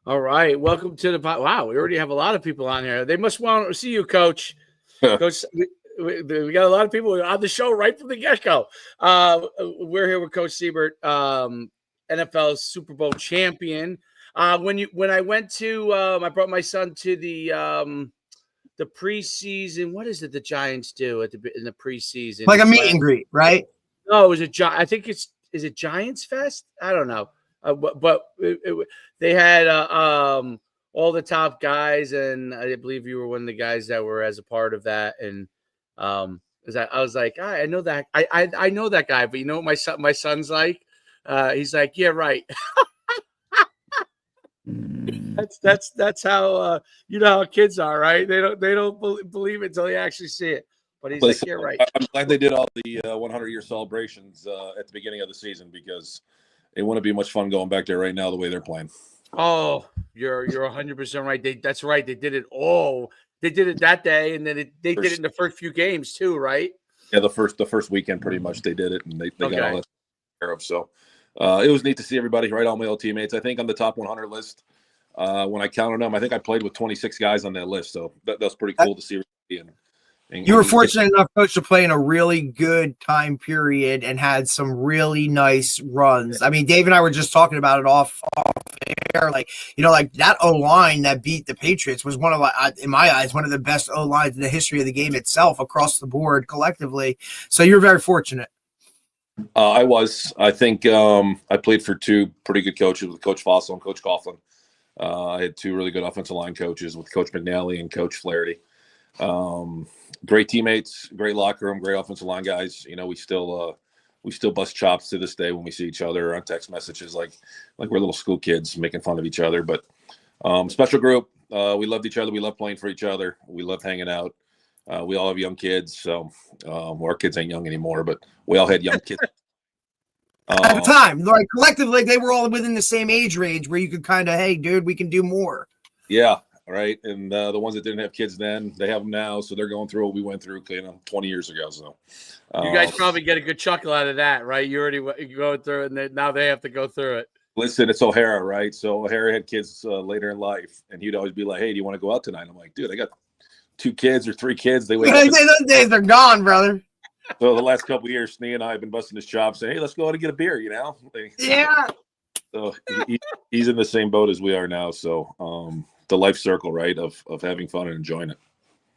All right. Welcome to the wow. We already have a lot of people on here. They must want to see you, Coach. Coach, we got a lot of people on the show right from the get go. We're here with Coach Seubert, NFL Super Bowl champion. When I went to, I brought my son to the preseason. What is it the Giants do in the preseason? Like a meet and greet, right? No, it was I think is it Giants Fest? I don't know. But they had all the top guys, and I believe you were one of the guys that were as a part of that. And I was like, I know that I know that guy, but you know what my son's like? He's like, yeah, right. That's how you know how kids are, right? They don't believe it until you actually see it. But he's like, you're right. I'm glad they did all the 100-year celebrations at the beginning of the season because it wouldn't be much fun going back there right now the way they're playing. Oh, you're 100% right. That's right. They did it all. They did it that day, and then they did it in the first few games too, right? Yeah, the first weekend pretty much they did it, and they got all that care of. So it was neat to see everybody, right? All my old teammates. I think on the top 100 list, when I counted them, I think I played with 26 guys on that list. So that was pretty cool to see. You were fortunate enough, Coach, to play in a really good time period and had some really nice runs. I mean, Dave and I were just talking about it off air. Like that O-line that beat the Patriots was one of, in my eyes, one of the best O-lines in the history of the game itself across the board collectively. So you're very fortunate. I was. I think I played for two pretty good coaches with Coach Fossil and Coach Coughlin. I had two really good offensive line coaches with Coach McNally and Coach Flaherty. Great teammates, great locker room, great offensive line guys. You know, we still bust chops to this day when we see each other on text messages, like we're little school kids making fun of each other. But special group. We loved each other. We loved playing for each other. We loved hanging out. We all have young kids, so our kids ain't young anymore, but we all had young kids. At the time, like collectively, they were all within the same age range where you could kind of, hey, dude, we can do more. Yeah. Right. And the ones that didn't have kids then, they have them now. So they're going through what we went through, 20 years ago. So you guys probably get a good chuckle out of that, right? You go through it, and now they have to go through it. Listen, it's O'Hara, right? So O'Hara had kids later in life, and he'd always be like, hey, do you want to go out tonight? I'm like, dude, I got 2 kids or 3 kids. They wake up those days are gone, brother. So the last couple of years, Snee and I have been busting his chops saying, hey, let's go out and get a beer, you know? Yeah. So he's in the same boat as we are now. So the life circle, right, of having fun and enjoying it.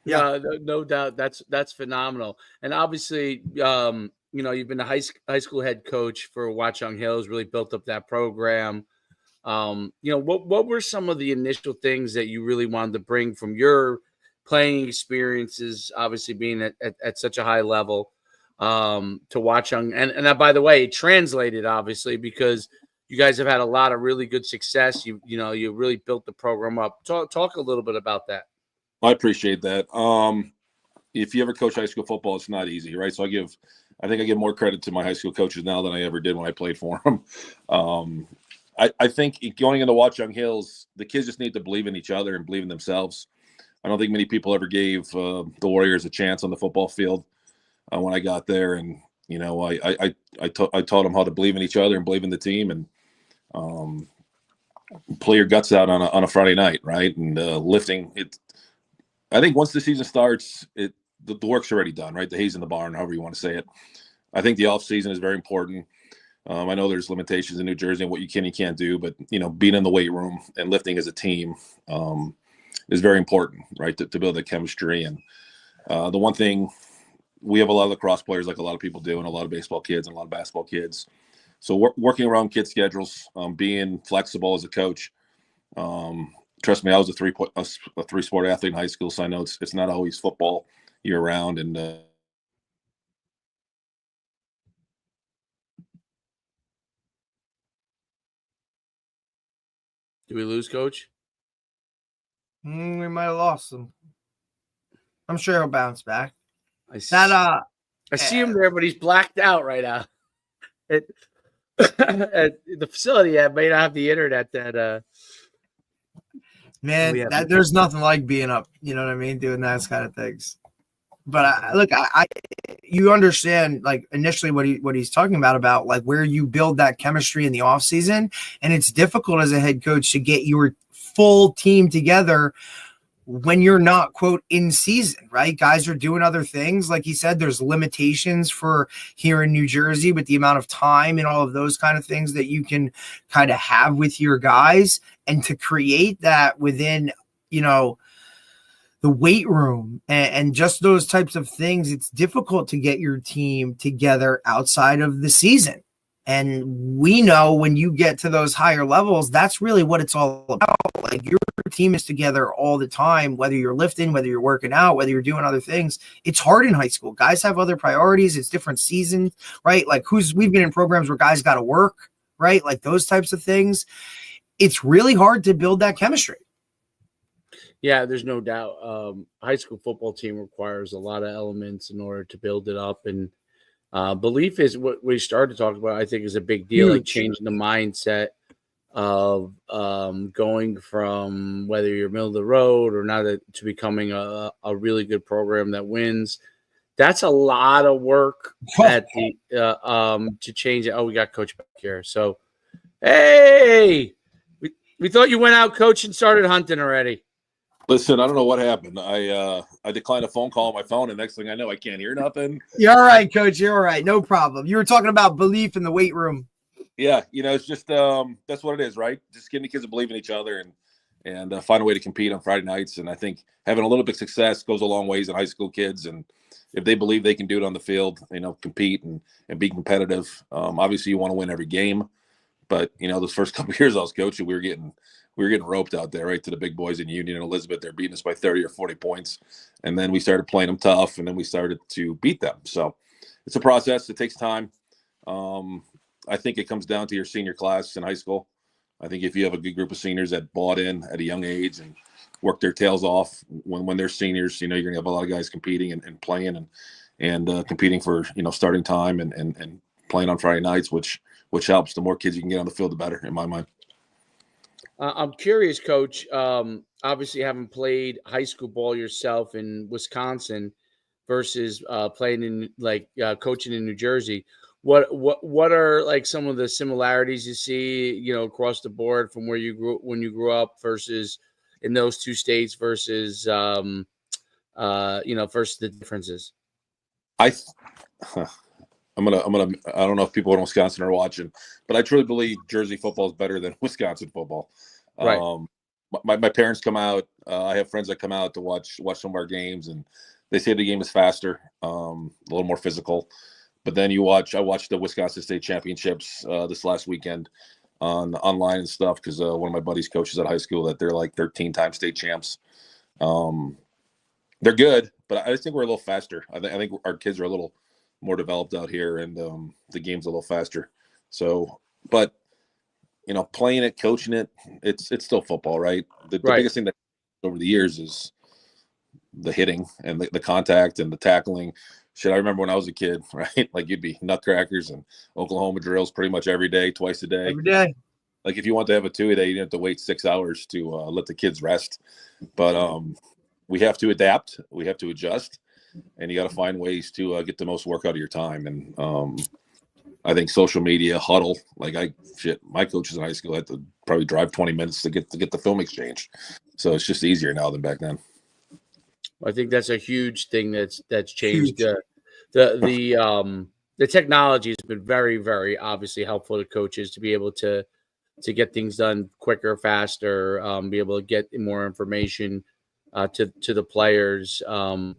Yeah, no doubt. That's phenomenal. And obviously, you've been a high school head coach for Watchung Hills, really built up that program. What were some of the initial things that you really wanted to bring from your playing experiences, obviously being at such a high level, to Watchung? And that, by the way, it translated, obviously, because you guys have had a lot of really good success. You really built the program up. Talk a little bit about that. I appreciate that. If you ever coach high school football, it's not easy, right? So I think I give more credit to my high school coaches now than I ever did when I played for them. I think going into Watchung Hills, the kids just need to believe in each other and believe in themselves. I don't think many people ever gave the Warriors a chance on the football field when I got there. And, I taught them how to believe in each other and believe in the team and play your guts out on a Friday night, right? And lifting it. I think once the season starts, the work's already done, right? The hay's in the barn, however you want to say it. I think the off season is very important. I know there's limitations in New Jersey and what you can and can't do, but being in the weight room and lifting as a team is very important, right? To build that chemistry. And the one thing, we have a lot of lacrosse players, like a lot of people do, and a lot of baseball kids and a lot of basketball kids. So working around kids' schedules, being flexible as a coach. Trust me, I was a three-sport athlete in high school, so I know it's not always football year-round. And did we lose Coach? We might have lost him. I'm sure he'll bounce back. I see him there, but he's blacked out right now. At the facility, I may not have the internet that. Man, there's nothing like being up. You know what I mean? Doing those kind of things. But you understand, like, initially what he's talking about like where you build that chemistry in the off season, and it's difficult as a head coach to get your full team together when you're not, quote, in season, right? Guys are doing other things. Like he said, there's limitations for here in New Jersey with the amount of time and all of those kind of things that you can kind of have with your guys. And to create that within, the weight room and just those types of things, it's difficult to get your team together outside of the season. And we know when you get to those higher levels, that's really what it's all about. Like, your team is together all the time, whether you're lifting, whether you're working out, whether you're doing other things. It's hard in high school. Guys have other priorities. It's different seasons, right? Like, we've been in programs where guys got to work, right? Like those types of things. It's really hard to build that chemistry. Yeah, there's no doubt. High school football team requires a lot of elements in order to build it up, and belief is what we started to talk about. I think is a big deal, like changing the mindset of going from whether you're middle of the road or not to becoming a really good program that wins. That's a lot of work at the to change it. Oh, we got Coach back here. So, hey, we thought you went out, Coach, and started hunting already. Listen, I don't know what happened. I declined a phone call on my phone, and next thing I know, I can't hear nothing. You're all right, Coach. You're all right. No problem. You were talking about belief in the weight room. Yeah, it's just that's what it is, right? Just getting the kids to believe in each other and find a way to compete on Friday nights. And I think having a little bit of success goes a long ways in high school kids. And if they believe they can do it on the field, compete and be competitive. Obviously, you want to win every game, but those first couple of years I was coaching, we were getting roped out there, right, to the big boys in Union and Elizabeth. They're beating us by 30 or 40 points. And then we started playing them tough, and then we started to beat them. So it's a process. It takes time. I think it comes down to your senior class in high school. I think if you have a good group of seniors that bought in at a young age and work their tails off when they're seniors, you're going to have a lot of guys competing and playing and competing for, starting time and playing on Friday nights, which helps. The more kids you can get on the field, the better, in my mind. I'm curious, Coach. Obviously, having played high school ball yourself in Wisconsin versus playing in coaching in New Jersey, what are like some of the similarities you see, across the board from where you grew up versus in those two states versus versus the differences? I don't know if people in Wisconsin are watching, but I truly believe Jersey football is better than Wisconsin football. Right. My parents come out. I have friends that come out to watch some of our games, and they say the game is faster, a little more physical. But then I watched the Wisconsin State Championships this last weekend online and stuff because one of my buddies coaches at high school that they're like 13-time state champs. They're good, but I just think we're a little faster. I think our kids are a little more developed out here, and the game's a little faster. So, but playing it, coaching it, it's still football, right? The biggest thing that over the years is the hitting and the contact and the tackling. Shit, I remember when I was a kid, right? Like, you'd be nutcrackers and Oklahoma drills pretty much every day, twice a day. Every day. Like, if you want to have a 2-a-day, you have to wait 6 hours to let the kids rest. But we have to adapt. We have to adjust. And you got to find ways to get the most work out of your time. And I think social media, huddle, my coaches in high school had to probably drive 20 minutes to get the film exchange. So it's just easier now than back then. I think that's a huge thing that's changed. The technology has been very, very obviously helpful to coaches to be able to get things done quicker, faster, be able to get more information to the players. And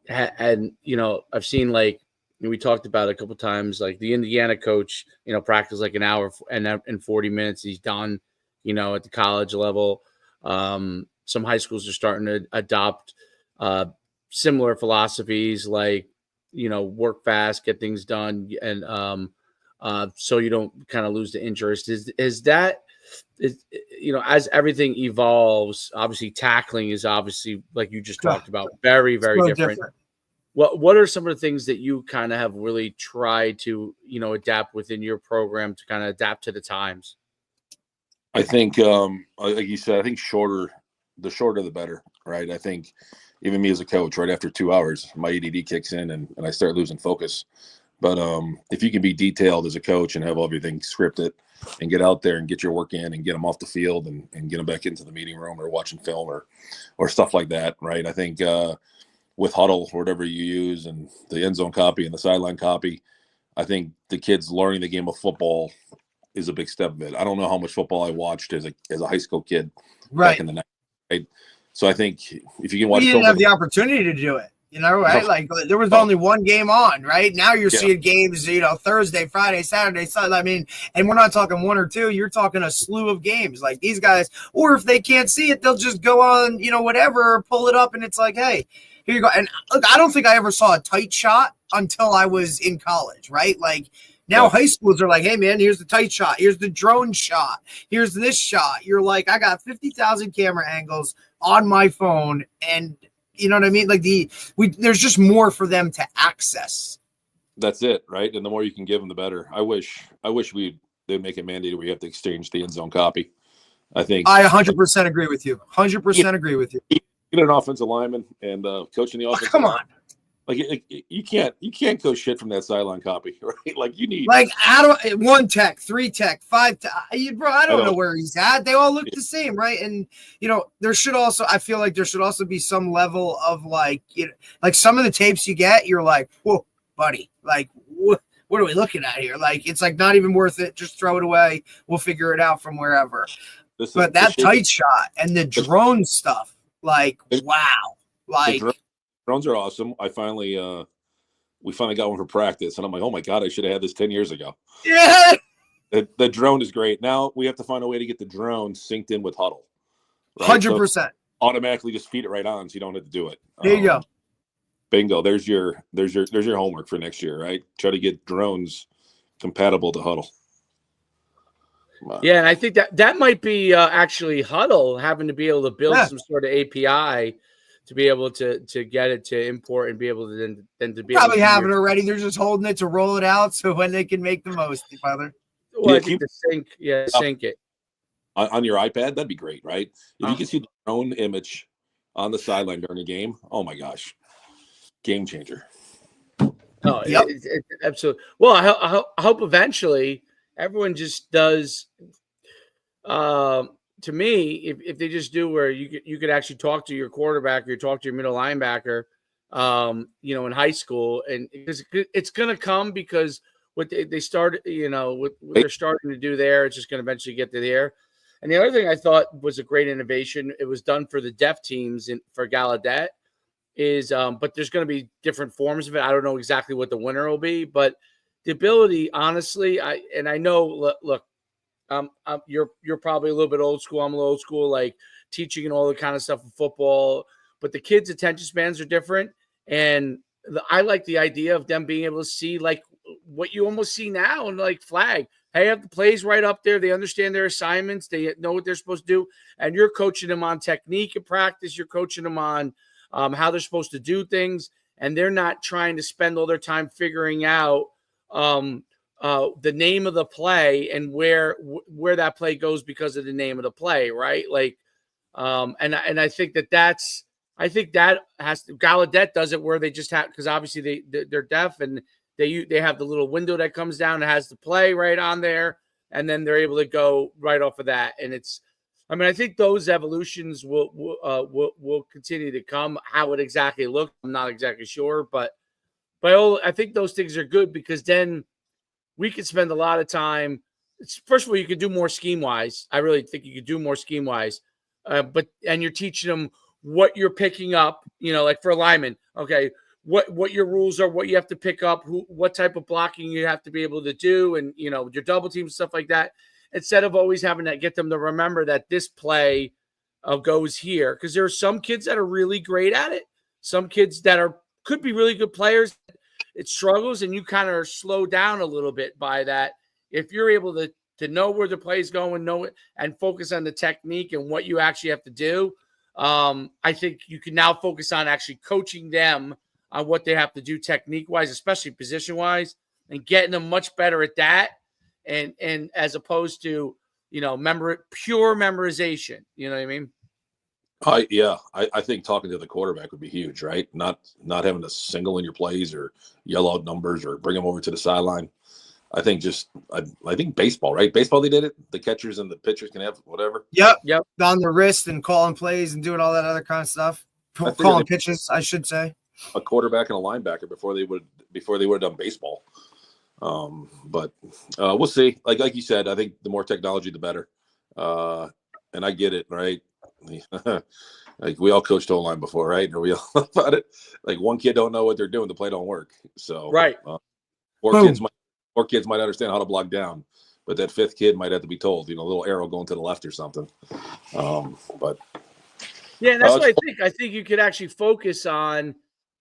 I've seen, like, we talked about it a couple of times, like the Indiana coach, practice like an hour and 40 minutes. He's done, at the college level. Some high schools are starting to adopt similar philosophies, like, work fast, get things done. And so you don't kind of lose the interest. Is that as everything evolves, obviously tackling is obviously, like you just talked about, very, very different. What are some of the things that you kind of have really tried to, adapt within your program to kind of adapt to the times? I think, like you said, I think the shorter the better, right? I think even me as a coach, right after 2 hours, my ADD kicks in and I start losing focus. But if you can be detailed as a coach and have everything scripted, and get out there and get your work in and get them off the field and get them back into the meeting room or watching film or stuff like that, right? I think with Huddle or whatever you use and the end zone copy and the sideline copy, I think the kids learning the game of football is a big step of it. I don't know how much football I watched as a high school kid back in the 90s, right? So I think if you can watch, you didn't have the opportunity to do it, right? Like there was only one game on, right? Now you're seeing games, Thursday, Friday, Saturday, Sunday. I mean, and we're not talking one or two. You're talking a slew of games. Like these guys, or if they can't see it, they'll just go on, whatever, pull it up, and it's like, hey, here you go. And look, I don't think I ever saw a tight shot until I was in college, right? Like now high schools are like, hey, man, here's the tight shot. Here's the drone shot. Here's this shot. You're like, I got 50,000 camera angles on my phone. And you know what I mean? Like there's just more for them to access. That's it, right? And the more you can give them, the better. I wish they'd make it mandated where you have to exchange the end zone copy. I think I 100% agree with you. 100% agree with you. Get an offensive lineman and coaching the offense. Come on. Like you can't go shit from that sideline copy, right? Like you need one tech, 3 tech, 5 tech. Bro, I don't know where he's at. They all look the same, right? And there should also, I feel like there should also be some level of like some of the tapes you get, you're like, whoa, buddy, like what are we looking at here? Like it's like not even worth it. Just throw it away. We'll figure it out from wherever. But that tight shot and the drone stuff, like wow, like. Drones are awesome. We finally got one for practice, and I'm like, oh my god, I should have had this 10 years ago. Yeah. The drone is great. Now we have to find a way to get the drone synced in with Huddle. Right? 100%. So automatically just feed it right on, so you don't have to do it. There you go. Bingo. There's your homework for next year, right? Try to get drones compatible to Huddle. Yeah, and I think that might be actually Huddle having to be able to build some sort of API to be able to get it to import and be able to then to be probably have it already. They're just holding it to roll it out so when they can make the most, Father. Well, I think sync it on your iPad. That'd be great, right? If you can see the drone image on the sideline during a game, oh my gosh, game changer. Oh, yep. Absolutely. Well, I hope eventually everyone just does. To me, if they just do where you could actually talk to your quarterback or talk to your middle linebacker, in high school, and it's going to come because what they started, what they're starting to do there, it's just going to eventually get to there. And the other thing I thought was a great innovation, it was done for the deaf teams for Gallaudet, is but there's going to be different forms of it. I don't know exactly what the winner will be, but the ability, honestly, I know, look. You're probably a little bit old school. I'm a little old school, like teaching and all the kind of stuff in football. But the kids' attention spans are different, and I like the idea of them being able to see like what you almost see now and like flag. Hey, have the plays right up there. They understand their assignments. They know what they're supposed to do, and you're coaching them on technique in practice. You're coaching them on how they're supposed to do things, and they're not trying to spend all their time figuring out. The name of the play and where that play goes because of the name of the play, right? Like, and I think that has to. Gallaudet does it where they just have, because obviously they're deaf and they have the little window that comes down and has the play right on there, and then they're able to go right off of that. And I think those evolutions will continue to come. How it exactly looks, I'm not exactly sure, but I think those things are good because then we could spend a lot of time. First of all, you could do more scheme-wise. I really think you could do more scheme-wise. And you're teaching them what you're picking up, like for a lineman. Okay, what your rules are, what you have to pick up, what type of blocking you have to be able to do, and, your double teams, stuff like that, instead of always having to get them to remember that this play goes here. Because there are some kids that are really great at it. Some kids that could be really good players. It struggles, and you kind of are slowed down a little bit by that. If you're able to know where the play is going, know it, and focus on the technique and what you actually have to do, I think you can now focus on actually coaching them on what they have to do technique-wise, especially position-wise, and getting them much better at that, and as opposed to, pure memorization. You know what I mean? I think talking to the quarterback would be huge, right? Not having to single in your plays or yell out numbers or bring them over to the sideline. I think I think baseball, right? Baseball, they did it. The catchers and the pitchers can have whatever. Yep. Yep. On the wrist and calling plays and doing all that other kind of stuff. Calling pitches, I should say. A quarterback and a linebacker before they would have done baseball. But we'll see. Like you said, I think the more technology, the better. And I get it, right? Like we all coached O-line before, right? Or we all about it. Like one kid don't know what they're doing, the play don't work. So right. Four kids might understand how to block down, but that fifth kid might have to be told, a little arrow going to the left or something. But yeah, that's what I think. I think you could actually focus on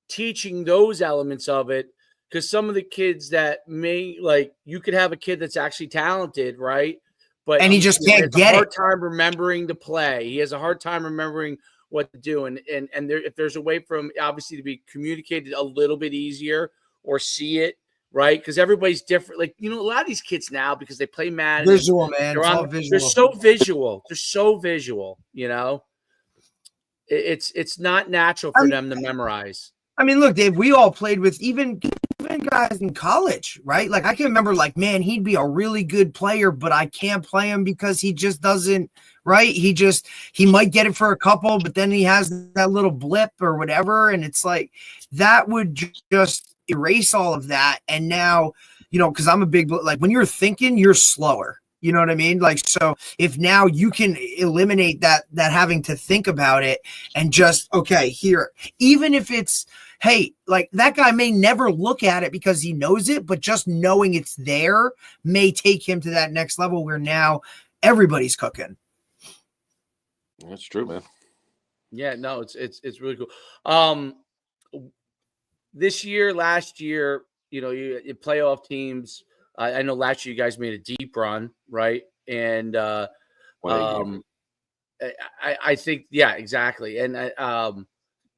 teaching those elements of it, because some of the kids that may, like, you could have a kid that's actually talented, right? But he just can't get a hard time remembering to play. He has a hard time remembering what to do, and if there's a way for him obviously to be communicated a little bit easier or see it, right? Because everybody's different. Like, a lot of these kids now, because they play Madden, visual, man. It's all visual. They're so visual. They're so visual. It's not natural for them to memorize. I mean, look, Dave, we all played with even guys in college, right? Like, I can remember, like, man, he'd be a really good player, but I can't play him because he just doesn't, right? He might get it for a couple, but then he has that little blip or whatever. And it's like, that would just erase all of that. And now, because I'm a big, like, when you're thinking, you're slower. You know what I mean? Like, so if now you can eliminate that having to think about it and just, okay, here, even if it's, hey, like, that guy may never look at it because he knows it, but just knowing it's there may take him to that next level where now everybody's cooking. That's true, man. Yeah, no, it's really cool. Last year, you playoff teams. I know last year you guys made a deep run, right? And I think, yeah, exactly. And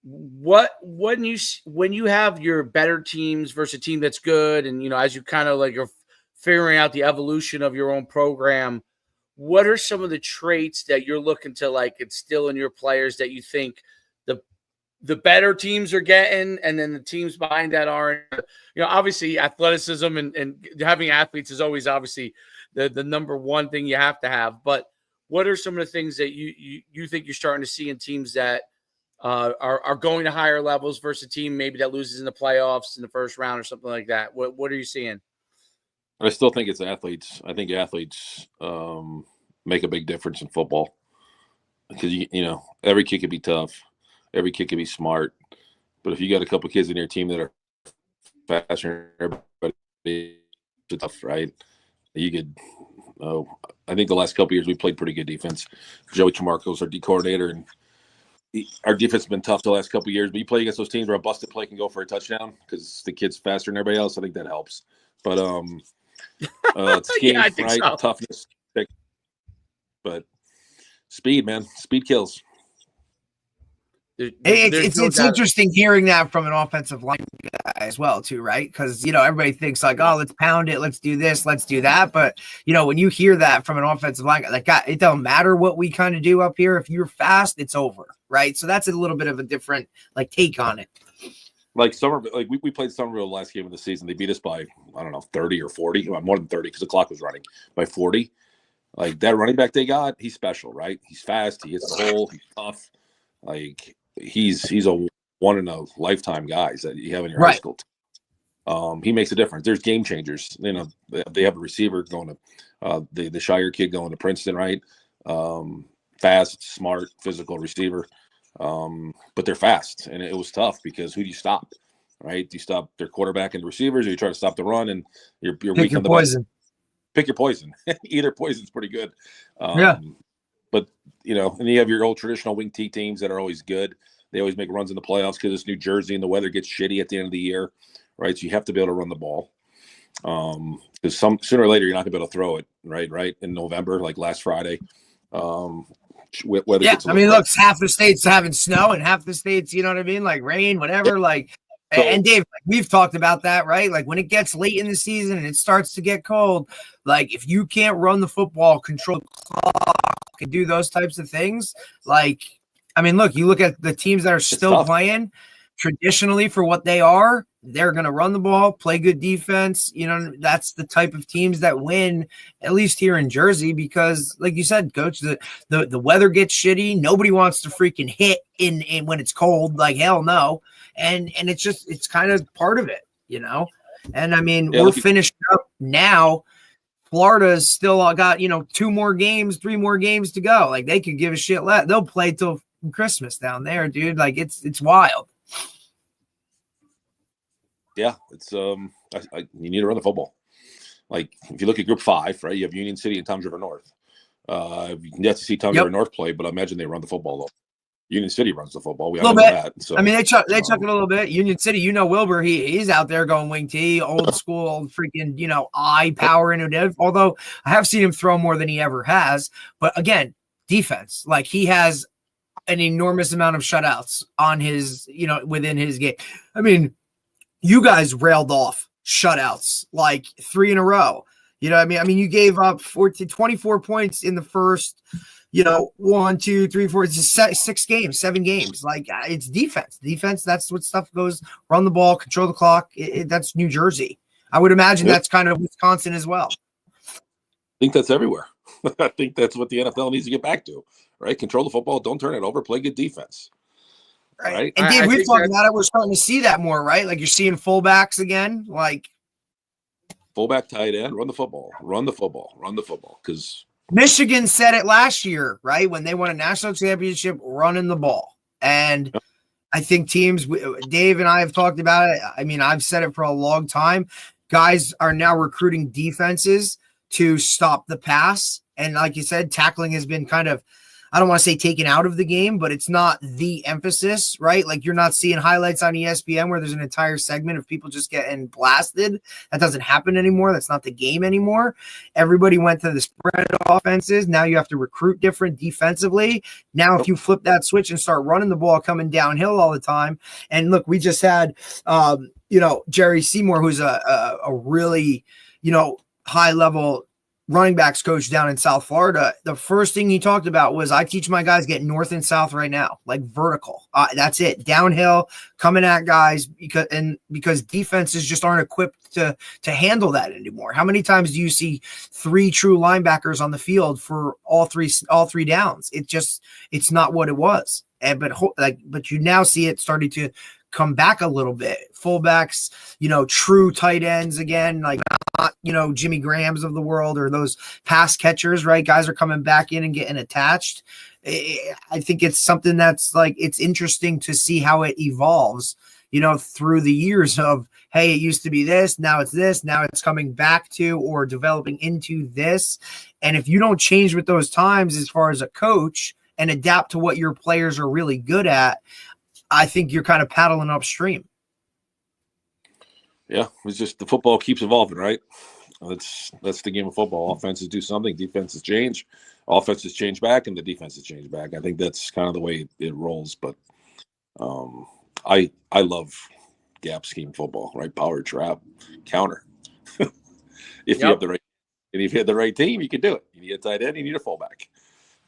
when you have your better teams versus a team that's good, and as you kind of like are figuring out the evolution of your own program, what are some of the traits that you're looking to like instill in your players that you think the better teams are getting, and then the teams behind that aren't? Obviously athleticism and having athletes is always obviously the number one thing you have to have. But what are some of the things that you think you're starting to see in teams that are going to higher levels versus a team maybe that loses in the playoffs in the first round or something like that? What are you seeing? I still think it's athletes. I think athletes make a big difference in football, because every kid could be tough. Every kid can be smart, but if you got a couple kids in your team that are faster than everybody, it's tough, right? You could. I think the last couple of years we played pretty good defense. Joey Tramarco's our D coordinator, and our defense has been tough the last couple of years. But you play against those teams where a busted play can go for a touchdown because the kid's faster than everybody else. I think that helps. But scheme, yeah, I think right? So. Toughness, but speed, man. Speed kills. It's interesting hearing that from an offensive line guy as well, too, right? Because everybody thinks like, oh, let's pound it, let's do this, let's do that. But when you hear that from an offensive line guy, like, it don't matter what we kind of do up here. If you're fast, it's over, right? So that's a little bit of a different like take on it. Like we played Somerville the last game of the season. They beat us by 30 or 40, more than 30 because the clock was running, by 40. Like, that running back they got, he's special, right? He's fast, he hits the hole, he's tough. Like, he's a one in a lifetime guys that you have in your high school team. He makes a difference. There's game changers. They have a receiver going to the Shire kid going to Princeton, right? Fast, smart, physical receiver. But they're fast, and it was tough because who do you stop, right? Do you stop their quarterback and the receivers, or you try to stop the run and you're weak on the poison? Pick your poison. Either poison's pretty good. But and you have your old traditional wing T teams that are always good. They always make runs in the playoffs because it's New Jersey and the weather gets shitty at the end of the year, right? So you have to be able to run the ball. Because sooner or later you're not gonna be able to throw it, right? In November, like last Friday. Weather gets look, half the states having snow and half the states, you know what I mean? Like rain, whatever. Like, and Dave, we've talked about that, right? Like, when it gets late in the season and it starts to get cold, like, if you can't run the football, control the clock, and do those types of things, like, look, you look at the teams that are still playing, traditionally for what they are, they're going to run the ball, play good defense. You know, that's the type of teams that win, at least here in Jersey, because like you said, coach, the weather gets shitty. Nobody wants to freaking hit in when it's cold, like hell no. And it's kind of part of it, you know? And I mean, we're finished up now. Florida's still got, 3 more games to go. Like they could give a shit less. They'll play till Christmas down there, dude. Like it's wild. Yeah, it's you need to run the football. Like if you look at Group 5, right? You have Union City and Toms River North. You can get to see Toms River North play, but I imagine they run the football though. Union City runs the football. We all know that. So I mean, they chuck it a little bit. Union City, Wilbur, he's out there going wing tee, old school, old freaking, eye power into it. Although I have seen him throw more than he ever has. But again, defense. Like he has an enormous amount of shutouts on his, within his game. I mean, you guys railed off shutouts like 3 in a row. You know what I mean? I mean, you gave up 24 points in the first, 1, 2, 3, 4, it's just 6 games, 7 games. Like it's defense. Defense, that's what stuff goes. Run the ball, control the clock. That's New Jersey. I would imagine that's kind of Wisconsin as well. I think that's everywhere. I think that's what the NFL needs to get back to, right? Control the football. Don't turn it over. Play good defense. Right. And Dave, we've talked about it. We're starting to see that more, right? Like you're seeing fullbacks again, like fullback, tight end, run the football. Because Michigan said it last year, right? When they won a national championship, running the ball. And I think teams, Dave and I have talked about it. I mean, I've said it for a long time. Guys are now recruiting defenses to stop the pass. And like you said, tackling has been kind of, I don't want to say taken out of the game, but it's not the emphasis, right? Like you're not seeing highlights on ESPN where there's an entire segment of people just getting blasted. That doesn't happen anymore. That's not the game anymore. Everybody went to the spread offenses. Now you have to recruit different defensively. Now, if you flip that switch and start running the ball coming downhill all the time, and look, we just had, Jerry Seymour, who's a really, high level running backs coach down in South Florida. The first thing he talked about was, I teach my guys get north and south right now, like vertical. That's it. Downhill, coming at guys because defenses just aren't equipped to handle that anymore. How many times do you see 3 true linebackers on the field for all three downs? It's not what it was. But you now see it starting to come back a little bit. Fullbacks, true tight ends again, like not, Jimmy Grahams of the world or those pass catchers, right? Guys are coming back in and getting attached. I think it's something that's like, it's interesting to see how it evolves, through the years of, hey, it used to be this, now it's coming back to or developing into this. And if you don't change with those times as far as a coach and adapt to what your players are really good at, I think you're kind of paddling upstream. Yeah, it's just the football keeps evolving, right? That's the game of football. Offenses do something, defenses change, offenses change back, and the defenses change back. I think that's kind of the way it rolls. But I love gap scheme football, right? Power trap, counter. If you have the right, and if you have the right team, you can do it. You need a tight end, you need a fullback.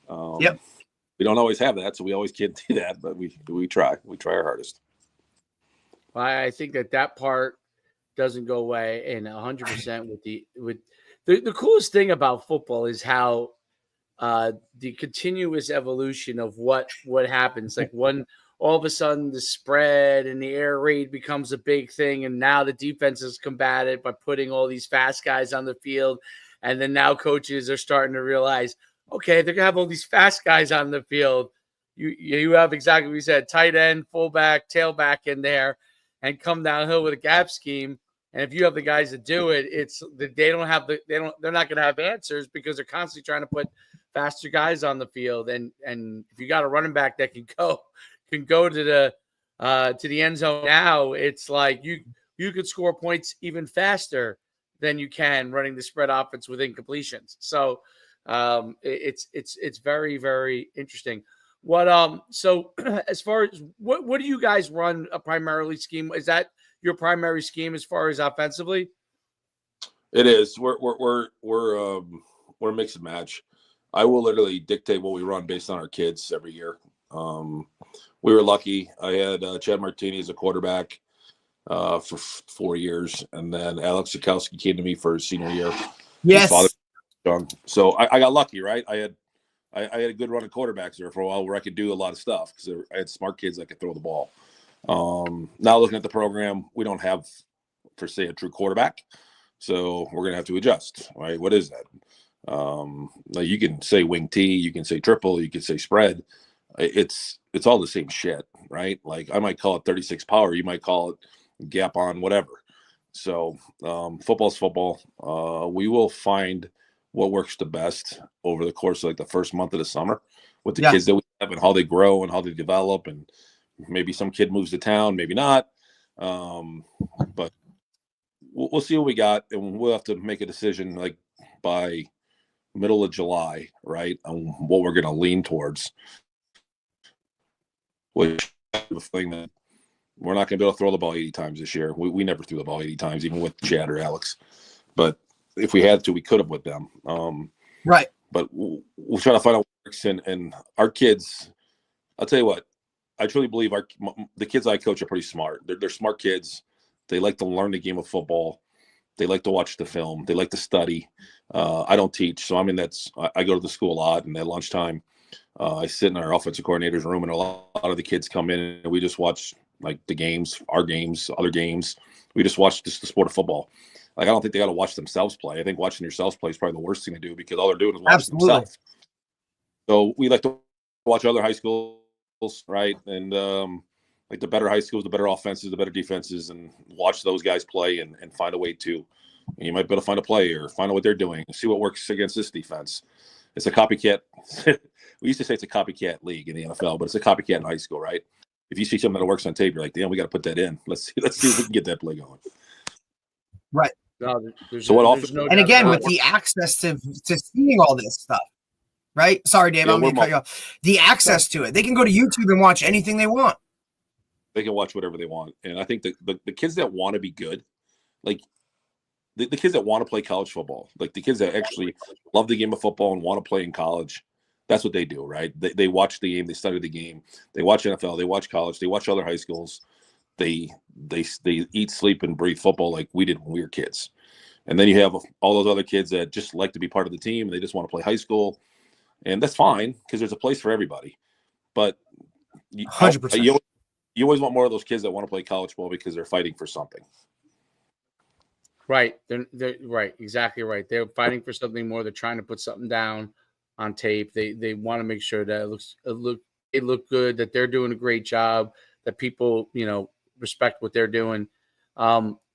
We don't always have that, so we always can't do that, but we try. We try our hardest. I think that part doesn't go away, and 100% with the coolest thing about football is how the continuous evolution of what happens. Like when all of a sudden the spread and the air raid becomes a big thing, and now the defense is combated by putting all these fast guys on the field, and then now coaches are starting to realize, okay, they're gonna have all these fast guys on the field. You have exactly what you said: tight end, fullback, tailback in there, and come downhill with a gap scheme. And if you have the guys to do it, they're not gonna have answers because they're constantly trying to put faster guys on the field. And if you got a running back that can go to the end zone now, it's like you could score points even faster than you can running the spread offense with incompletions. So it's very, very interesting. So as far as what do you guys run a primarily scheme? Is that your primary scheme as far as offensively? It is. We're a mix and match. I will literally dictate what we run based on our kids every year. We were lucky. I had Chad Martini as a quarterback for 4 years, and then Alex Sikowski came to me for his senior year. His father, Yes. so I got lucky, right? I had a good run of quarterbacks there for a while where I could do a lot of stuff because I had smart kids that could throw the ball. Now looking at the program, we don't have, per se, a true quarterback, so we're gonna have to adjust, right? What is that? Now you can say wing T, you can say triple, you can say spread. It's all the same shit, right? Like I might call it 36 power, you might call it gap on, whatever. So football's football. We will find what works the best over the course of like the first month of the summer with the kids that we have and how they grow and how they develop, and maybe some kid moves to town, maybe not. But we'll see what we got, and we'll have to make a decision like by middle of July, right, on what we're going to lean towards. Which the thing that we're not going to be able to throw the ball 80 times this year. We never threw the ball 80 times, even with Chad or Alex. But if we had to, we could have with them. Right. But we'll try to find out what works. And our kids, I'll tell you what, I truly believe the kids I coach are pretty smart. They're smart kids. They like to learn the game of football. They like to watch the film. They like to study. I don't teach, so I go to the school a lot, and at lunchtime, I sit in our offensive coordinator's room, and a lot of the kids come in, and we just watch like the games, our games, other games. We just watch just the sport of football. Like I don't think they got to watch themselves play. I think watching yourselves play is probably the worst thing to do because all they're doing is watching themselves. So we like to watch other high schools, right? And like the better high schools, the better offenses, the better defenses, and watch those guys play and find a way to. And you might be able to find a play or find out what they're doing and see what works against this defense. It's a copycat. We used to say it's a copycat league in the NFL, but it's a copycat in high school, right? If you see something that works on tape, you're like, damn, we got to put that in. Let's see if we can get that play going. Right. No, and again, with the access to seeing all this stuff, right? Sorry, Dave, I'm going to cut you off. The access to it, they can go to YouTube and watch anything they want. They can watch whatever they want, and I think the kids that want to be good, like the kids that want to play college football, like the kids that actually love the game of football and want to play in college, that's what they do, right? They watch the game, they study the game, they watch NFL, they watch college, they watch other high schools. They eat, sleep, and breathe football like we did when we were kids. And then you have all those other kids that just like to be part of the team and they just want to play high school, and that's fine because there's a place for everybody. But 100%. You always want more of those kids that want to play college ball because they're fighting for something. Right. They're right. Exactly right. They're fighting for something more. They're trying to put something down on tape. They want to make sure that it look good, that they're doing a great job, that people, respect what they're doing.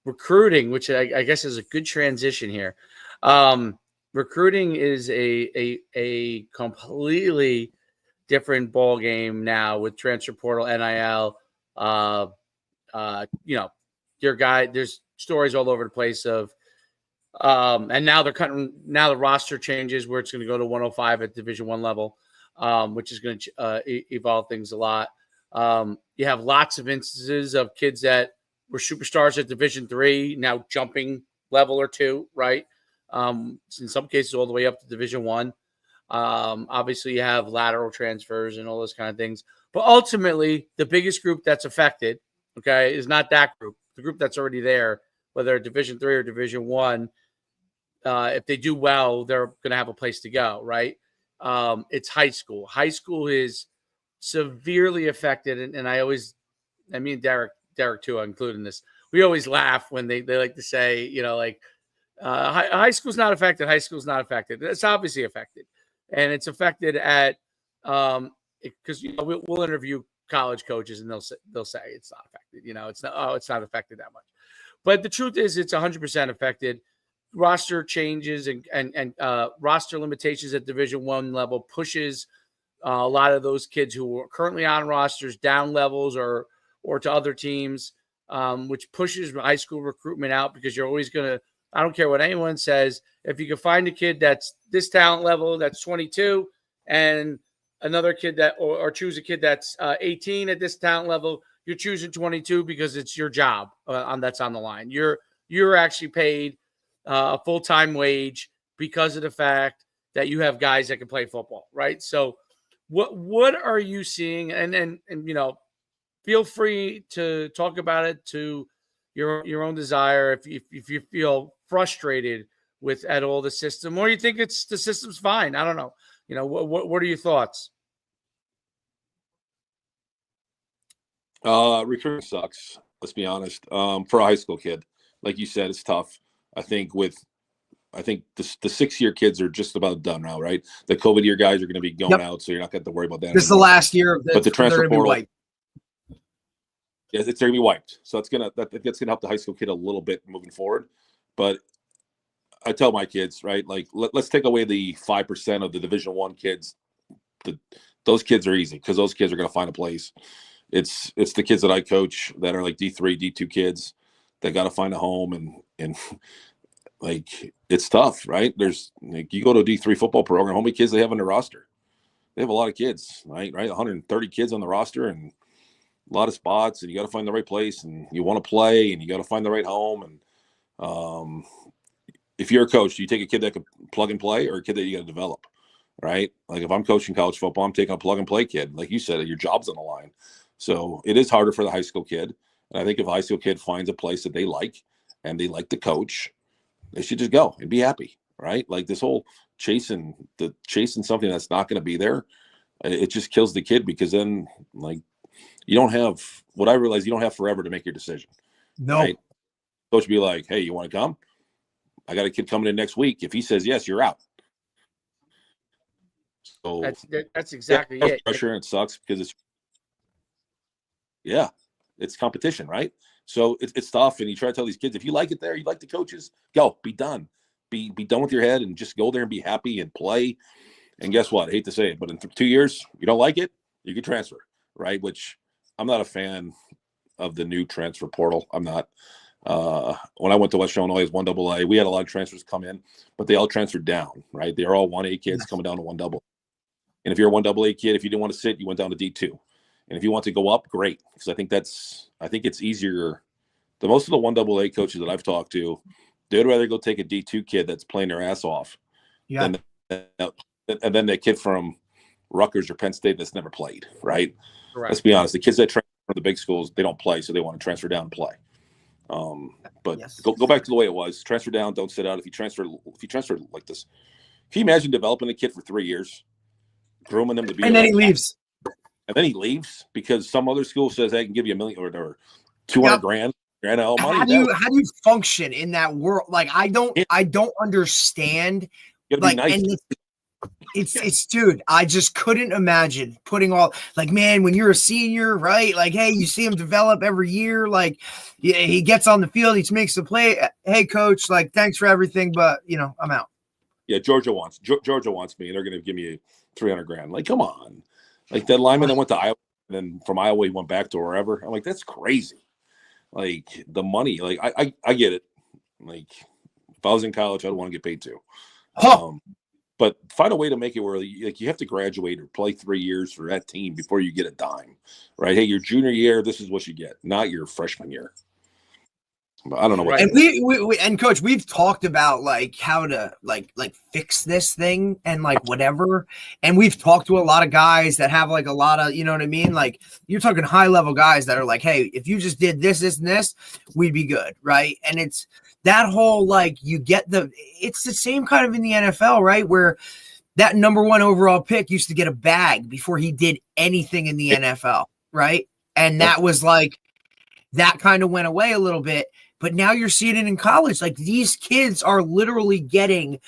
Recruiting, which I guess is a good transition here. Recruiting is a completely different ball game now with transfer portal, NIL. There's stories all over the place of, and now now the roster changes where it's going to go to 105 at Division I level, which is going to evolve things a lot. You have lots of instances of kids that were superstars at Division III now jumping level or two, right? In some cases, all the way up to Division I. Obviously, you have lateral transfers and all those kind of things. But ultimately, the biggest group that's affected, okay, is not that group. The group that's already there, whether Division III or Division I, if they do well, they're going to have a place to go, right? It's high school. High school is severely affected, and I mean Derek too, I include in this. We always laugh when they like to say, high school's not affected. High school's not affected. It's obviously affected, and it's affected at because we'll interview college coaches and they'll say it's not affected. It's not affected that much, but the truth is it's 100% affected. Roster changes and roster limitations at Division I level pushes a lot of those kids who are currently on rosters down levels or to other teams, which pushes high school recruitment out because you're always going to, I don't care what anyone says, if you can find a kid that's this talent level, that's 22, and another kid or choose a kid that's 18 at this talent level, you're choosing 22 because it's your job that's on the line. You're actually paid a full-time wage because of the fact that you have guys that can play football, right? So what are you seeing? And you know, feel free to talk about it to your own desire if you feel frustrated with at all the system, or you think it's the system's fine. I don't know. You know, what are your thoughts? Recruiting sucks. Let's be honest. For a high school kid, like you said, it's tough. I think the 6-year kids are just about done now, right? The COVID year guys are going to be going out, so you're not going to have to worry about that. This is the last year of but the transfer portal, yeah, it's going to be wiped. So that's going to help the high school kid a little bit moving forward. But I tell my kids, right, like let's take away the 5% of the Division I kids. Those kids are easy because those kids are going to find a place. It's the kids that I coach that are like D3, D2 kids that got to find a home, and like it's tough, right? There's like you go to a D3 football program, how many kids they have on their roster? They have a lot of kids, right? 130 kids on the roster and a lot of spots, and you got to find the right place, and you want to play, and you got to find the right home. And if you're a coach, do you take a kid that can plug and play or a kid that you got to develop, right? Like if I'm coaching college football, I'm taking a plug and play kid. Like you said, your job's on the line. So it is harder for the high school kid. And I think if a high school kid finds a place that they like and they like the coach, they should just go and be happy, right? Like this whole chasing something that's not going to be there, it just kills the kid because then like you don't have what I realize you don't have forever to make your decision. no, right? Coach be like, hey, you want to come? I got a kid coming in next week. If he says yes, you're out. So That's exactly it. Pressure, and it sucks because it's competition, right? So it's tough, and you try to tell these kids, if you like it there, you like the coaches, go, be done. Be done with your head and just go there and be happy and play. And guess what? I hate to say it, but in 2 years, you don't like it, you can transfer, right? Which I'm not a fan of the new transfer portal. I'm not. When I went to West Illinois as 1AA, we had a lot of transfers come in, but they all transferred down, right? They're all 1A kids coming down to 1AA. And if you're a 1AA kid, if you didn't want to sit, you went down to D2. And if you want to go up, great. Because I think it's easier. The most of the 1AA coaches that I've talked to, they'd rather go take a D2 kid that's playing their ass off than and then that kid from Rutgers or Penn State that's never played, right? Correct. Let's be honest. The kids that transfer from the big schools, they don't play, so they want to transfer down and play. But go back to the way it was. Transfer down, don't sit out. If you transfer like this, can you imagine developing a kid for 3 years, grooming them to be, and then he leaves. And then he leaves because some other school says they can give you $1 million or 200 grand NIL money. How do you function in that world? Like I don't understand. Like, nice. And it's dude, I just couldn't imagine putting all like, man, when you're a senior, right? Like, hey, you see him develop every year. Like, yeah, he gets on the field, he makes the play. Hey, coach, like, thanks for everything, but I'm out. Yeah, Georgia wants me, and they're going to give me 300 grand. Like, come on. Like that lineman that went to Iowa, and then from Iowa he went back to wherever. I'm like, that's crazy. Like the money, like I get it. Like if I was in college, I'd want to get paid too. But find a way to make it where you have to graduate or play 3 years for that team before you get a dime, right? Hey, your junior year, this is what you get, not your freshman year. But I don't know what. And we and coach, we've talked about like how to like fix this thing and like whatever. And we've talked to a lot of guys that have like a lot of, you know what I mean? Like you're talking high level guys that are like, hey, if you just did this, and this, we'd be good, right? And it's that whole like it's the same kind of in the NFL, right? Where that number 1 overall pick used to get a bag before he did anything in the NFL, right? And that was like that kind of went away a little bit. But now you're seeing it in college. Like these kids are literally getting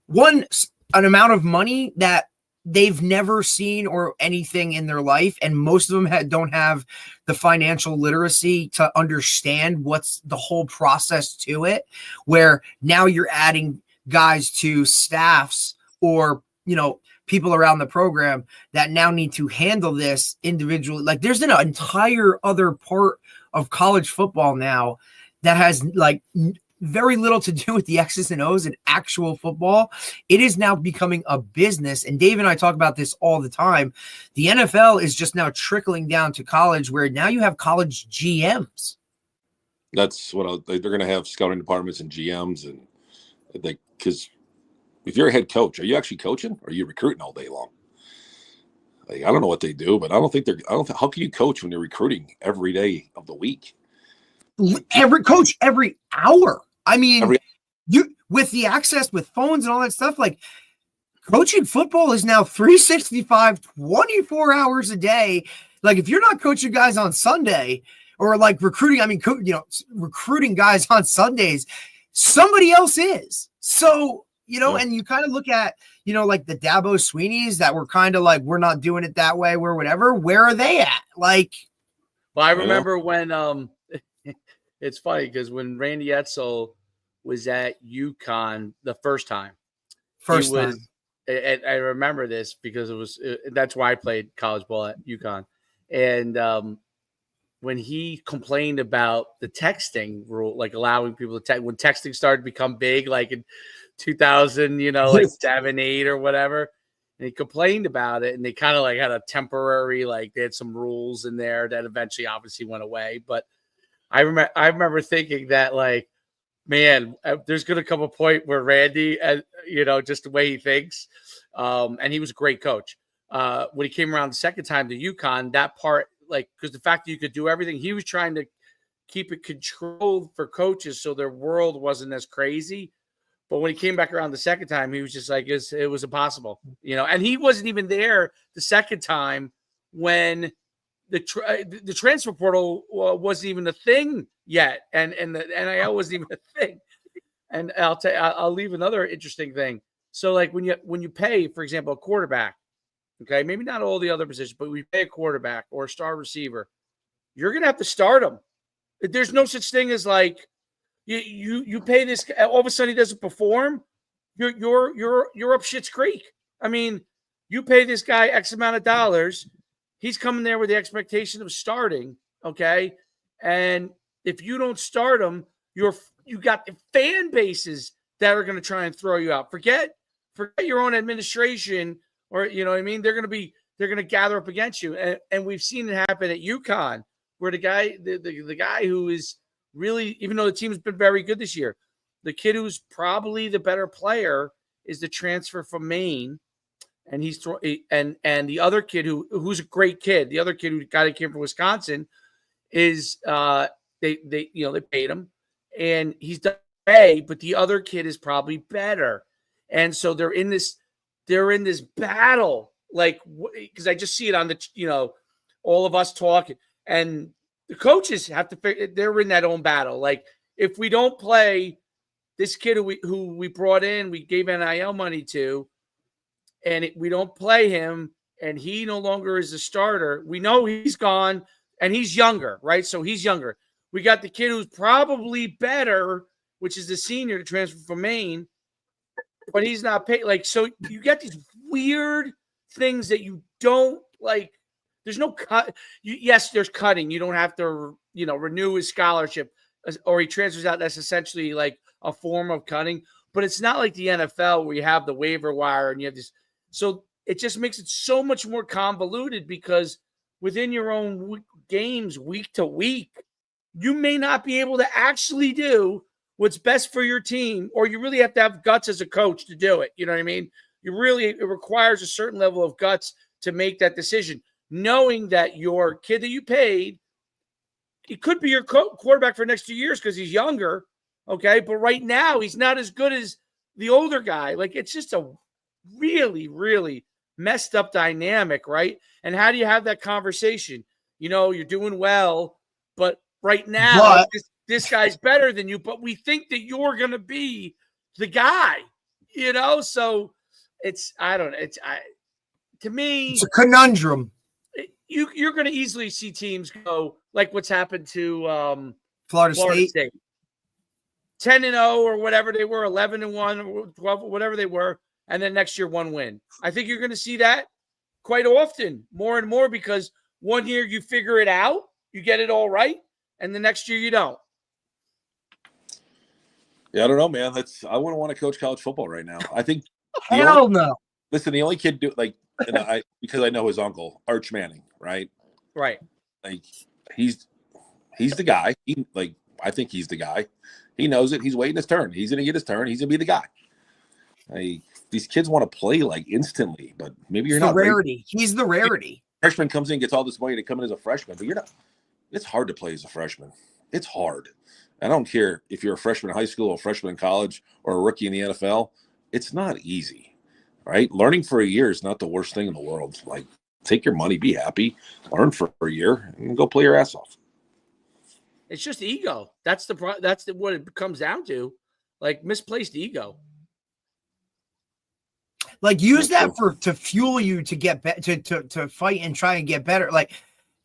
an amount of money that they've never seen or anything in their life. And most of them don't have the financial literacy to understand what's the whole process to it, where now you're adding guys to staffs or, people around the program that now need to handle this individually. Like there's an entire other part of college football now that has like very little to do with the X's and O's and actual football. It is now becoming a business. And Dave and I talk about this all the time. The NFL is just now trickling down to college, where now you have college GMs. That's what they're going to have scouting departments and GMs. And because if you're a head coach, are you actually coaching or are you recruiting all day long? Like, I don't know what they do, but I don't think how can you coach when you're recruiting every day of the week? Every hour. I mean, Every you with the access with phones and all that stuff, like coaching football is now 365, 24 hours a day. Like if you're not coaching guys on Sunday or like recruiting, recruiting guys on Sundays, somebody else is. So, and you kind of look at, like the Dabo Sweeneys that were kind of like, we're not doing it that way, we're whatever. Where are they at? Like, well, I remember when it's funny because when Randy Edsel was at UConn the first time, I remember this because that's why I played college ball at UConn. And when he complained about the texting rule, like allowing people to text, when texting started to become big, like in 2000, like 7, 8 or whatever, and he complained about it, and they kind of like had a temporary, like they had some rules in there that eventually obviously went away. But I remember thinking that, like, man, there's going to come a point where Randy, just the way he thinks, and he was a great coach. When he came around the second time to UConn, that part, like, because the fact that you could do everything, he was trying to keep it controlled for coaches so their world wasn't as crazy. But when he came back around the second time, he was just like, it was impossible, and he wasn't even there the second time when the transfer portal wasn't even a thing yet, and the NIL wasn't even a thing. And I'll leave another interesting thing. So like when you pay, for example, a quarterback, okay, maybe not all the other positions, but we pay a quarterback or a star receiver, you're gonna have to start them. There's no such thing as like you pay this, all of a sudden he doesn't perform, you're up shit's creek. I mean, you pay this guy X amount of dollars. He's coming there with the expectation of starting, okay? And if you don't start him, you got the fan bases that are going to try and throw you out. Forget your own administration, or you know what I mean? They're going to gather up against you. And we've seen it happen at UConn, where the guy who is really, even though the team's been very good this year, the kid who's probably the better player is the transfer from Maine. And he's and the other kid who's a great kid, the other kid who came from Wisconsin, is they paid him, and he's done okay, but the other kid is probably better, and so they're in this battle, like, because I just see it on the all of us talking, and the coaches have to figure, they're in that own battle. Like, if we don't play this kid who we brought in, we gave NIL money to, and we don't play him, and he no longer is a starter, we know he's gone, and he's younger, right? So he's younger. We got the kid who's probably better, which is the senior to transfer from Maine, but he's not paid. Like, so you get these weird things that you don't like. There's no cut. Yes, there's cutting. You don't have to, renew his scholarship, or he transfers out. That's essentially like a form of cutting, but it's not like the NFL where you have the waiver wire and you have this. So it just makes it so much more convoluted, because within your own games, week to week, you may not be able to actually do what's best for your team, or you really have to have guts as a coach to do it. You know what I mean? It requires a certain level of guts to make that decision, knowing that your kid that you paid, he could be your quarterback for the next 2 years because he's younger, okay? But right now, he's not as good as the older guy. Like, it's just a really, really messed up dynamic, right? And how do you have that conversation? You're doing well, but right now, this guy's better than you, but we think that you're going to be the guy, So to me, it's a conundrum. You're going to easily see teams go like what's happened to Florida State. 10-0 or whatever they were, 11-1 or 12, whatever they were, and then next year 1 win. I think you're going to see that quite often, more and more, because one year you figure it out, you get it all right, and the next year you don't. Yeah, I don't know, man. I wouldn't want to coach college football right now. I think hell no. Listen, the only kid because I know his uncle, Arch Manning, right? Right. Like, he's the guy. I think he's the guy. He knows it. He's waiting his turn. He's going to get his turn. He's going to be the guy. these kids want to play like instantly, but maybe you're It's the not ready. rarity. He's the rarity. Freshman comes in, gets all this money to come in as a freshman, but you're not. It's hard to play as a freshman. It's hard. I don't care if you're a freshman in high school, or a freshman in college, or a rookie in the NFL. It's not easy, right? Learning for a year is not the worst thing in the world. Like, take your money, be happy, learn for a year, and go play your ass off. It's just ego. That's what it comes down to, like misplaced ego. Like, use that to fuel you to get to fight and try and get better. Like,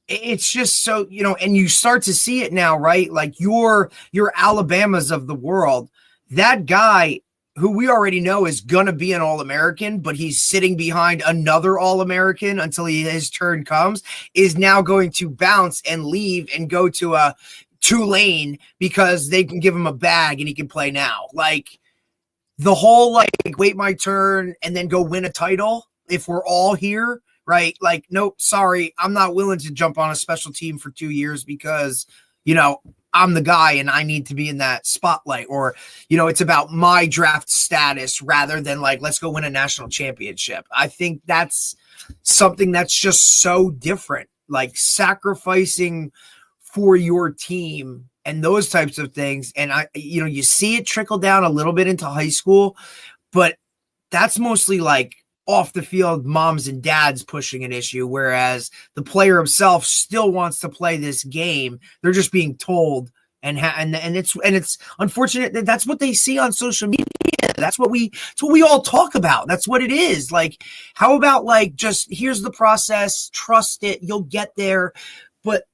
it's just so, and you start to see it now, right? Like, your Alabamas of the world, that guy who we already know is going to be an All-American, but he's sitting behind another All-American until his turn comes, is now going to bounce and leave and go to a Tulane because they can give him a bag and he can play now. Like, the whole, like, wait my turn and then go win a title if we're all here, right? Like, nope, sorry, I'm not willing to jump on a special team for 2 years because, I'm the guy and I need to be in that spotlight, or, it's about my draft status rather than like, let's go win a national championship. I think that's something that's just so different, like sacrificing for your team and those types of things. And you see it trickle down a little bit into high school, but that's mostly like off the field moms and dads pushing an issue, whereas the player himself still wants to play this game. They're just being told, and it's unfortunate that that's what they see on social media. That's what we all talk about. That's what it is. Like, how about like, just here's the process, trust it, you'll get there. But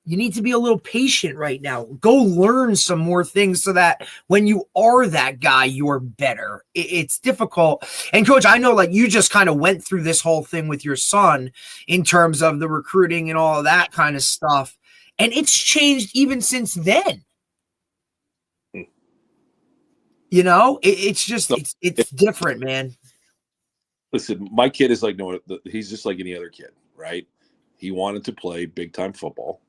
you need to be a little patient right now. Go learn some more things so that when you are that guy, you're better. It's difficult. And Coach, I know like you just kind of went through this whole thing with your son in terms of the recruiting and all of that kind of stuff. And it's changed even since then. It's just, it's different, man. Listen, my kid is like, no, he's just like any other kid, right? He wanted to play big time football,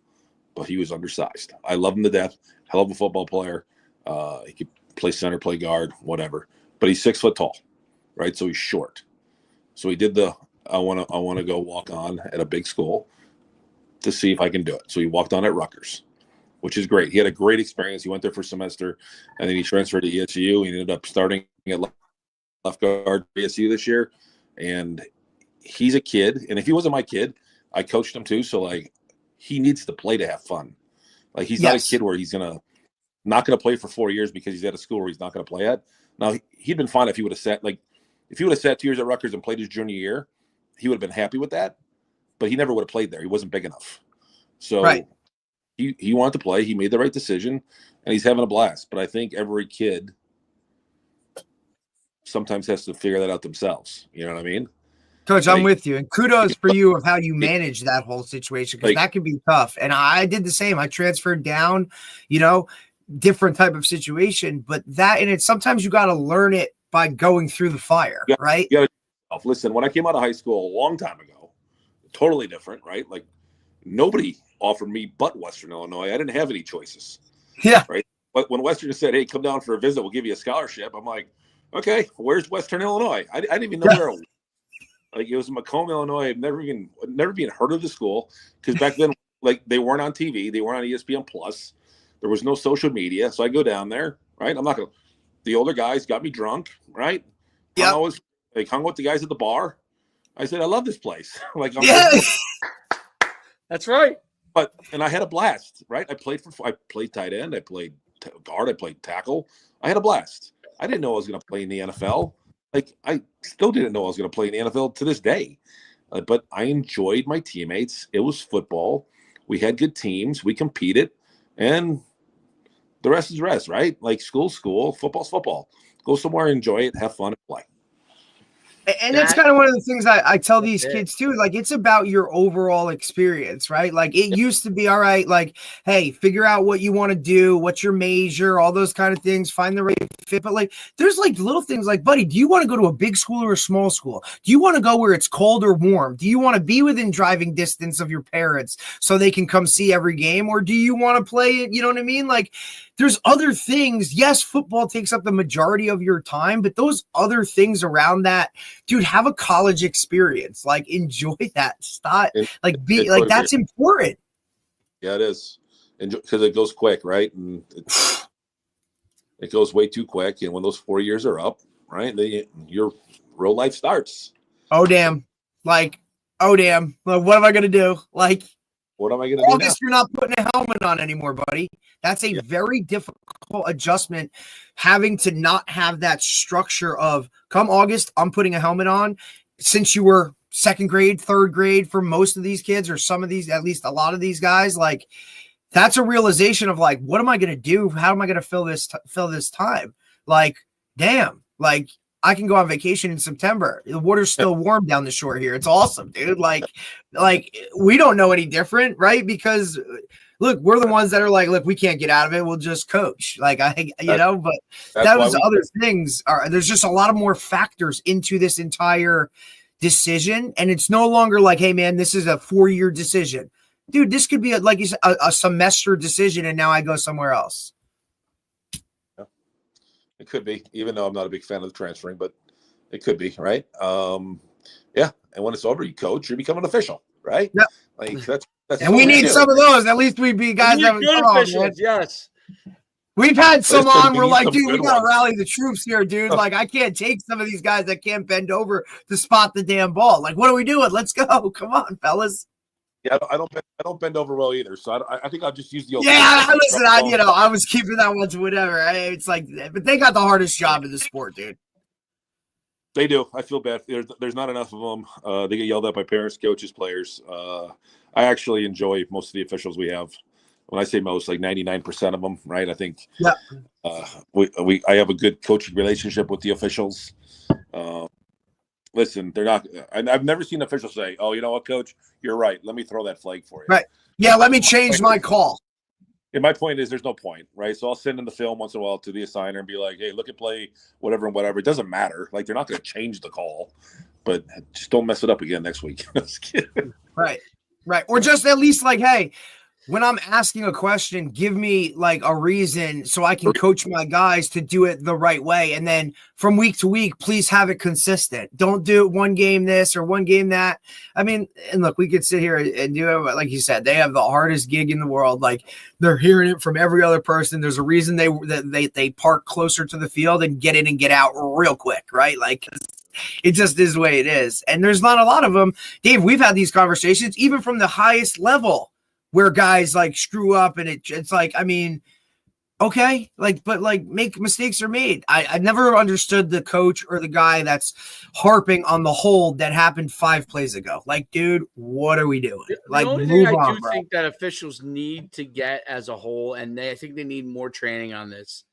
but he was undersized. I love him to death. Hell of a football player. He could play center, play guard, whatever. But he's 6 foot tall, right? So he's short. So he did I want to go walk on at a big school to see if I can do it. So he walked on at Rutgers, which is great. He had a great experience. He went there for a semester, and then he transferred to ESU. He ended up starting at left guard for ESU this year. And he's a kid. And if he wasn't my kid, I coached him too. So like, he needs to play to have fun. Like, he's not a kid where he's not going to play for 4 years because he's at a school where he's not going to play at. Now, he'd been fine if he would have sat 2 years at Rutgers and played his junior year, he would have been happy with that. But he never would have played there. He wasn't big enough. So he wanted to play. He made the right decision, and he's having a blast. But I think every kid sometimes has to figure that out themselves. You know what I mean? Coach, I'm with you. And kudos for you of how you manage that whole situation, because that can be tough. And I did the same. I transferred down, different type of situation. But sometimes you got to learn it by going through the fire, right? Yeah. Listen, when I came out of high school a long time ago, totally different, right? Like, nobody offered me but Western Illinois. I didn't have any choices. Yeah. Right. But when Western said, hey, come down for a visit, we'll give you a scholarship. I'm like, okay, where's Western Illinois? I didn't even know where it was. Like, it was in Macomb, Illinois. I've never even heard of the school, because back then, like, they weren't on TV. They weren't on ESPN Plus. There was no social media. So I go down there, right? The older guys got me drunk, right? Yeah. I was like, hung with the guys at the bar. I said, I love this place. Like, that's right. And I had a blast, right? I played tight end. I played guard. I played tackle. I had a blast. I didn't know I was going to play in the NFL. Like, I still didn't know I was going to play in the NFL to this day. But I enjoyed my teammates. It was football. We had good teams. We competed. And the rest is rest, right? Like, school's school. Football's football. Go somewhere, enjoy it, have fun, and play. And that's kind of one of the things I tell these it. kids too. Like, it's about your overall experience, right? Like, it used to be, all right, like, hey, figure out what you want to do, what's your major, all those kind of things, find the right fit. But like, there's like little things like, buddy, do you want to go to a big school or a small school? Do you want to go where it's cold or warm? Do you want to be within driving distance of your parents so they can come see every game? Or do you want to play it? You know what I mean? Like, there's other things. Yes, football takes up the majority of your time, but those other things around that, dude, have a college experience. Like, enjoy that stuff. Like, be like, that's important. Yeah, it is. Because it goes quick, right? And it goes way too quick. And when those 4 years are up, right, then your real life starts. Oh, damn. Like, oh, damn. Like, what am I going to do? Like, what am I going to do now? August, you're not putting a helmet on anymore, buddy. That's a very difficult adjustment, having to not have that structure of, come August, I'm putting a helmet on. Since you were second grade, third grade for most of these kids, or some of these, at least a lot of these guys, like, that's a realization of like, what am I going to do? How am I going to fill this time? Like, damn, like, I can go on vacation in September. The water's still warm down the shore here. It's awesome, dude. Like we don't know any different, right? Because look, we're the ones that are like, look, we can't get out of it. We'll just coach. Like, but those other things are, there's just a lot of more factors into this entire decision. And it's no longer like, hey man, this is a 4-year decision. Dude, this could be like you said, a semester decision. And now I go somewhere else. It could be, even though I'm not a big fan of the transferring, but it could be, right? Yeah. And when it's over, you coach, you become an official, right? Yep. Like that's and we need some of those. At least we'd be guys that would come on, yes. We've had some on. We're like, dude, we gotta rally the troops here, dude. Like, I can't take some of these guys that can't bend over to spot the damn ball. Like, what are we doing? Let's go. Come on, fellas. Yeah, I don't bend over well either. So I think I'll just use the old. Yeah, listen, I was keeping that one to whatever. It's like, but they got the hardest job in the sport, dude. They do. I feel bad. There's not enough of them. They get yelled at by parents, coaches, players. I actually enjoy most of the officials we have. When I say most, like 99% of them, right? I think. Yeah. I have a good coaching relationship with the officials. Listen, they're not. I've never seen officials say, "Oh, you know what, coach, you're right. Let me throw that flag for you." Right. Yeah. Let me change my call. And my point is, there's no point, right? So I'll send in the film once in a while to the assigner and be like, "Hey, look at play, whatever and whatever." It doesn't matter. Like, they're not going to change the call, but just don't mess it up again next week. Right. Or just at least like, hey, when I'm asking a question, give me like a reason so I can coach my guys to do it the right way. And then from week to week, please have it consistent. Don't do one game this or one game that. I mean, and look, we could sit here and do it. Like you said, they have the hardest gig in the world. Like, they're hearing it from every other person. There's a reason they park closer to the field and get in and get out real quick, right? Like, it just is the way it is. And there's not a lot of them. Dave, we've had these conversations even from the highest level, where guys like screw up, and it's like, I mean, okay, like, but like, make mistakes are made. I never understood the coach or the guy that's harping on the hold that happened 5 plays ago. Like, dude, what are we doing? Like, the only move thing I on, do bro. think that officials need to get as a whole, and I think they need more training on this,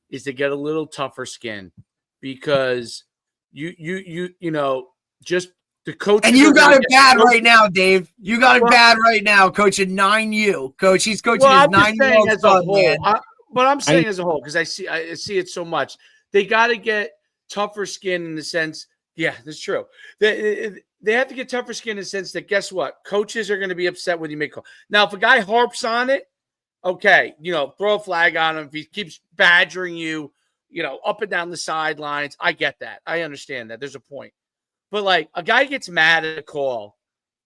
is to get a little tougher skin, because you know, just the coach. And you got it bad right now, Dave. You got it bad right now, coaching 9U. Coach, he's coaching his 9-year-old son, man. But I'm saying as a whole, because I see it so much. They got to get tougher skin in the sense, yeah, that's true. They have to get tougher skin in the sense that, guess what? Coaches are going to be upset when you make a call. Now, if a guy harps on it, okay, you know, throw a flag on him. If he keeps badgering you, you know, up and down the sidelines, I get that. I understand that. There's a point. But like, a guy gets mad at a call,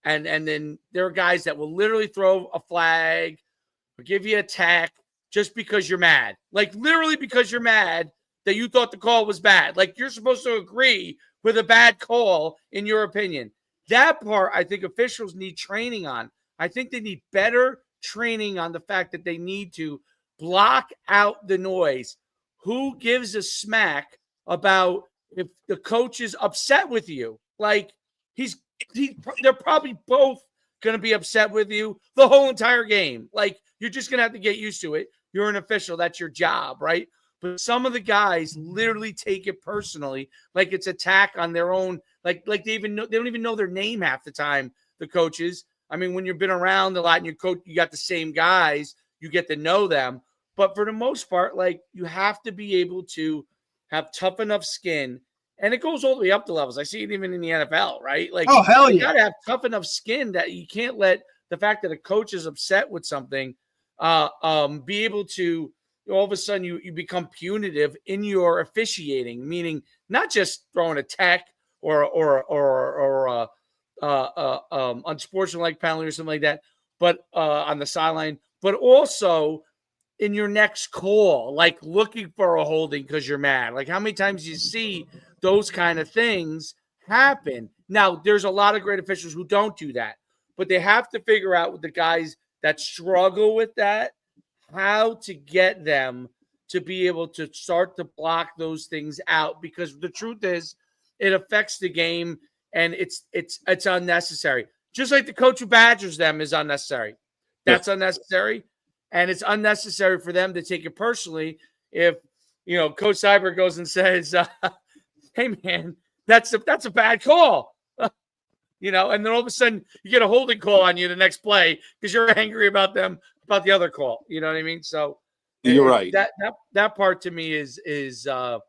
and then there are guys that will literally throw a flag or give you a tack just because you're mad. Like, literally because you're mad that you thought the call was bad. Like, you're supposed to agree with a bad call in your opinion. That part, I think officials need training on. I think they need better training on the fact that they need to block out the noise. Who gives a smack about if the coach is upset with you? Like, they're probably both going to be upset with you the whole entire game. Like, you're just going to have to get used to it. You're an official. That's your job, right? But some of the guys literally take it personally, like it's attack on their own. Like they don't even know their name half the time. The coaches. I mean, when you've been around a lot and you got the same guys, you get to know them. But for the most part, like you have to be able to have tough enough skin, and it goes all the way up the levels. I see it even in the NFL, right? Like, oh hell you yeah, got to have tough enough skin that you can't let the fact that a coach is upset with something be able to all of a sudden you become punitive in your officiating, meaning not just throwing a tech or unsportsmanlike penalty or something like that, but on the sideline, but also in your next call, like looking for a holding because you're mad. Like how many times you see those kind of things happen? Now, there's a lot of great officials who don't do that, but they have to figure out with the guys that struggle with that, how to get them to be able to start to block those things out, because the truth is it affects the game and it's unnecessary. Just like the coach who badgers them is unnecessary. That's unnecessary. And it's unnecessary for them to take it personally if, Coach Seubert goes and says, hey, man, that's a bad call. And then all of a sudden you get a holding call on you the next play because you're angry about the other call. You know what I mean? So you're right. That part to me is that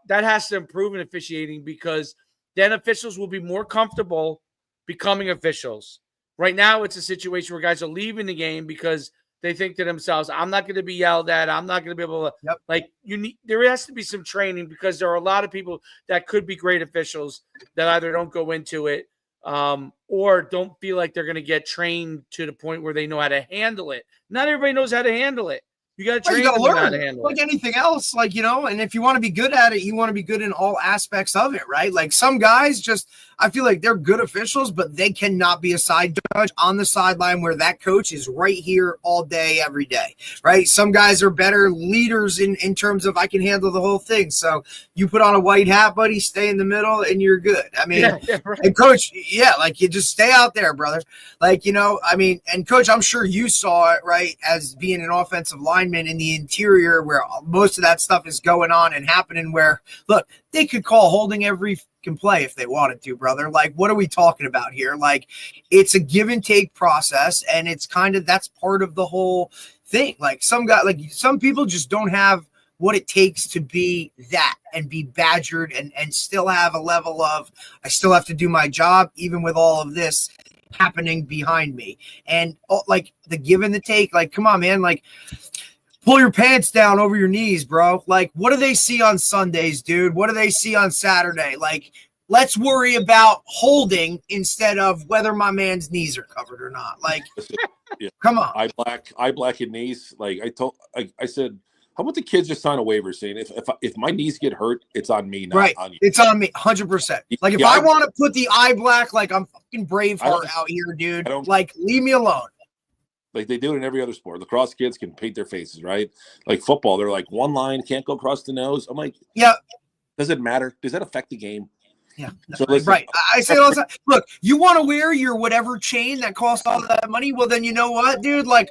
has to improve in officiating, because then officials will be more comfortable becoming officials. Right now, it's a situation where guys are leaving the game because they think to themselves, I'm not going to be yelled at. I'm not going to be able to there has to be some training, because there are a lot of people that could be great officials that either don't go into it or don't feel like they're going to get trained to the point where they know how to handle it. Not everybody knows how to handle it. You got to train them how to handle it. Like anything else, and if you want to be good at it, you want to be good in all aspects of it, right? Like some guys I feel like they're good officials, but they cannot be a side judge on the sideline where that coach is right here all day, every day, right? Some guys are better leaders in terms of I can handle the whole thing. So you put on a white hat, buddy, stay in the middle, and you're good. I mean, right. And coach, you just stay out there, brother. And coach, I'm sure you saw it, right, as being an offensive lineman in the interior where most of that stuff is going on and happening, where, look, they could call holding every play if they wanted to, brother. Like, what are we talking about here? Like, it's a give and take process, and it's that's part of the whole thing. Like some people just don't have what it takes to be that and be badgered and still have a level of, I still have to do my job even with all of this happening behind me. And like the give and the take, like, come on, man, like, pull your pants down over your knees, bro. Like, what do they see on Sundays, dude? What do they see on Saturday? Like, let's worry about holding instead of whether my man's knees are covered or not. Like, come on. I blackened knees. Like I said, how about the kids just sign a waiver saying if my knees get hurt, it's on me, not on you. It's on me, 100%. Like, if I want to put the eye black, like I'm fucking Braveheart out here, dude. Like, leave me alone. Like they do it in every other sport. Lacrosse kids can paint their faces, right? Like football, they're like one line, can't go across the nose. I'm like, yeah. Does it matter? Does that affect the game? Yeah. So listen, right. I say it all the time. Look, you want to wear your whatever chain that costs all that money? Well, then you know what, dude? Like,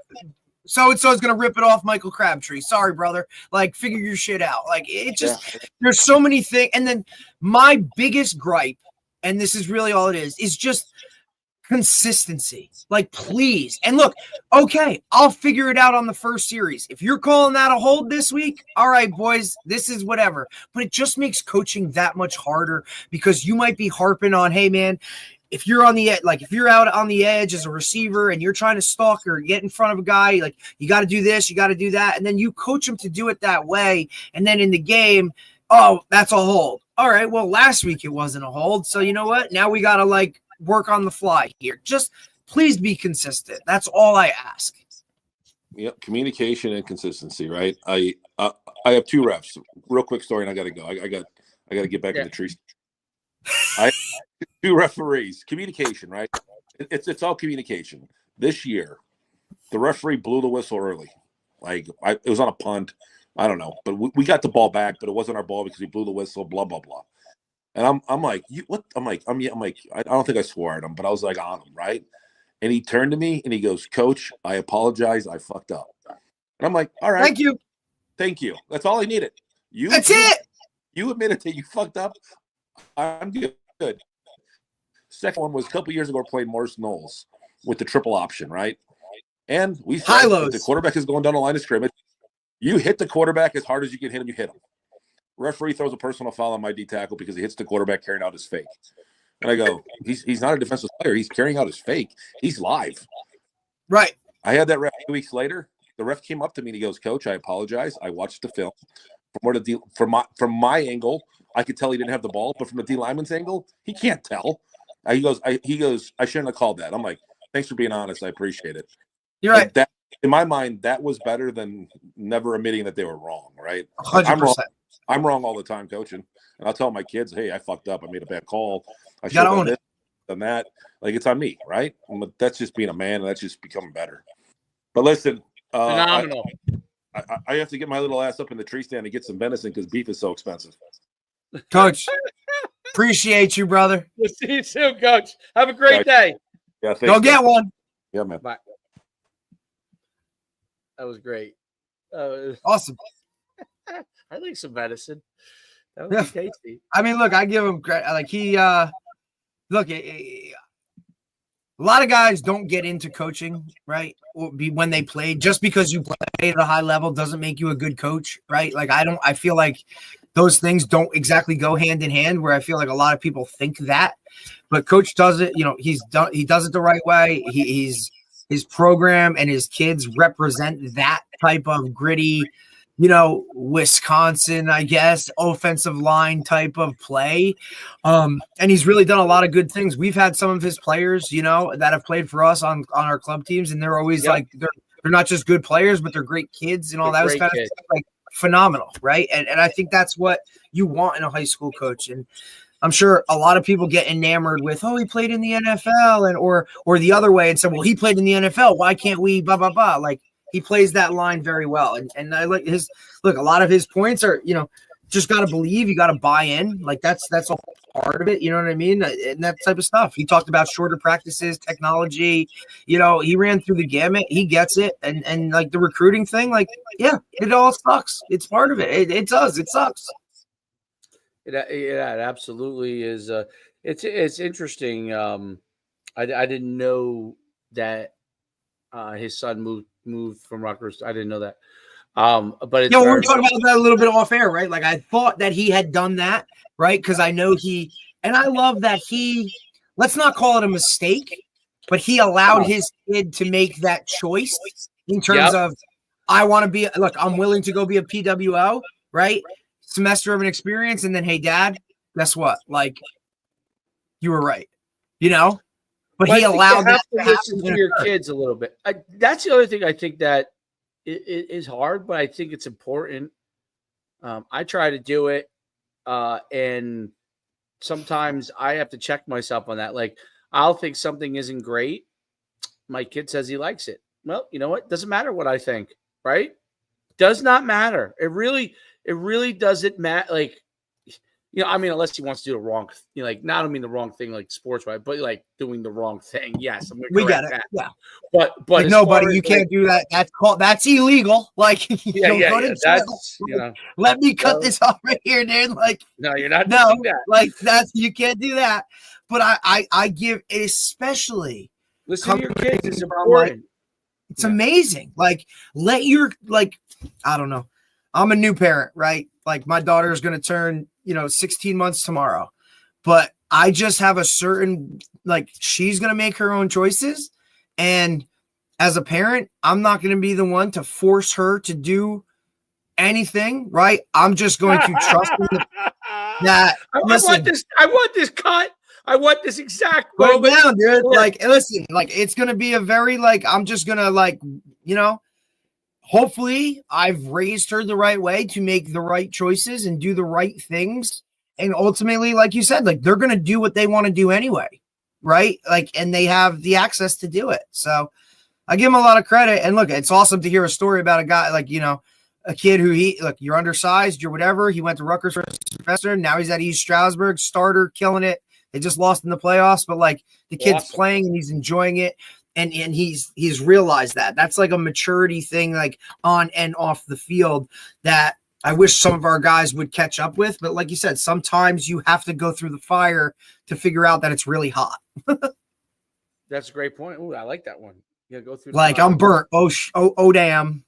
so-and-so is going to rip it off Michael Crabtree. Sorry, brother. Like, figure your shit out. Like, it just, there's so many things. And then my biggest gripe, and this is really all it is just consistency. Like, please. And look, okay, I'll figure it out on the first series. If you're calling that a hold this week, all right, boys, this is whatever. But it just makes coaching that much harder, because you might be harping on, hey, man, if you're on the edge, like if you're out on the edge as a receiver and you're trying to stalk or get in front of a guy, like, you got to do this, you got to do that. And then you coach them to do it that way. And then in the game, oh, that's a hold. All right, well, last week it wasn't a hold. So you know what? Now we got to work on the fly here. Just please be consistent. That's all I ask. Yep, communication and consistency, right? I have two refs. Real quick story, and I got to go. I got to get back in the trees. I two referees. Communication, right? It's all communication. This year, the referee blew the whistle early. It was on a punt. I don't know, but we got the ball back, but it wasn't our ball because he blew the whistle. Blah blah blah. And I'm like, what? I'm like, I don't think I swore at him, but I was like on him, right? And he turned to me and he goes, Coach, I apologize. I fucked up. And I'm like, all right. Thank you. Thank you. That's all I needed. That's it. You admitted that you fucked up. I'm good. Second one was a couple years ago. Played Morris Knowles with the triple option, right? And we said if the quarterback is going down the line of scrimmage, you hit the quarterback as hard as you can hit him. You hit him. Referee throws a personal foul on my D tackle because he hits the quarterback carrying out his fake. And I go, he's not a defensive player. He's carrying out his fake. He's live. Right. I had that ref 2 weeks later. The ref came up to me and he goes, "Coach, I apologize. I watched the film. From my angle, I could tell he didn't have the ball, but from the D lineman's angle, he can't tell." He goes, "I shouldn't have called that." I'm like, "Thanks for being honest. I appreciate it." You're right. That, in my mind, that was better than never admitting that they were wrong, right? 100%. I'm wrong all the time, coaching. And I'll tell my kids, "Hey, I fucked up. I made a bad call. I should have done this, done that." Like, it's on me, right? But that's just being a man, and that's just becoming better. But listen, phenomenal. I have to get my little ass up in the tree stand and get some venison because beef is so expensive. Coach, appreciate you, brother. We'll see you soon, Coach. Have a great day. Yeah, thanks, Go get one. Yeah, man. Bye. That was great. Awesome. I like some venison. That was tasty. I mean, look, I give him credit. Like look, a lot of guys don't get into coaching, right? When they play, just because you play at a high level doesn't make you a good coach, right? Like I feel like those things don't exactly go hand in hand, where I feel like a lot of people think that, but coach does it, he does it the right way. His program and his kids represent that type of gritty, Wisconsin, I guess, offensive line type of play. And he's really done a lot of good things. We've had some of his players, that have played for us on our club teams, and they're always like, they're not just good players, but they're great kids and all that kind of stuff. Like, phenomenal, right? And I think that's what you want in a high school coach. And I'm sure a lot of people get enamored with, he played in the NFL, or the other way and say, well, he played in the NFL. Why can't we blah, blah, blah? Like, he plays that line very well. And I like a lot of his points are, just got to believe, you got to buy in. Like that's a part of it. You know what I mean? And that type of stuff. He talked about shorter practices, technology, he ran through the gamut. He gets it. And like the recruiting thing, like, yeah, it all sucks. It's part of it. It does. It sucks. It absolutely is. It's interesting. I didn't know that his son moved from Rutgers. I didn't know that. But it's we're talking about that a little bit off air, right? Like, I thought that he had done that, right? Because I know and I love that let's not call it a mistake, but he allowed his kid to make that choice in terms of, I'm willing to go be a PWO, right? Semester of an experience, and then, hey, Dad, guess what? Like, you were right, But he allowed that to listen to your kids a little bit. That's the other thing I think that is hard, but I think it's important. I try to do it, and sometimes I have to check myself on that. Like, I'll think something isn't great. My kid says he likes it. Well, you know what? Doesn't matter what I think, right? Does not matter. It really doesn't matter. Like, I mean, unless he wants to do the wrong, not I mean the wrong thing, like sports, right? But like doing the wrong thing. Yes, I'm we got it. That. Yeah, but like, nobody, you can't do that. That's illegal. Like, that's let me cut this off right here, dude. Like, no, you're not. No, doing that. Like you can't do that. But I give it, especially listen to your kids. It's important. It's amazing. Like, I don't know. I'm a new parent, right? Like, my daughter is going to turn, 16 months tomorrow, but I just have a certain, she's going to make her own choices. And as a parent, I'm not going to be the one to force her to do anything, right? I'm just going to trust that. I want this cut. I want this exact right now, dude. Like, listen, it's going to be a very, I'm just going to, hopefully I've raised her the right way to make the right choices and do the right things. And ultimately, like you said, they're going to do what they want to do anyway. Right. And they have the access to do it. So I give him a lot of credit. And look, it's awesome to hear a story about a guy, a kid who you're undersized, you're whatever. He went to Rutgers for a semester. Now he's at East Stroudsburg, starter, killing it. They just lost in the playoffs, but the kid's playing and he's enjoying it. And he's realized that. That's like a maturity thing, like on and off the field, that I wish some of our guys would catch up with. But like you said, sometimes you have to go through the fire to figure out that it's really hot. That's a great point. Ooh, I like that one. Yeah, go through. Like, I'm burnt. Oh, damn.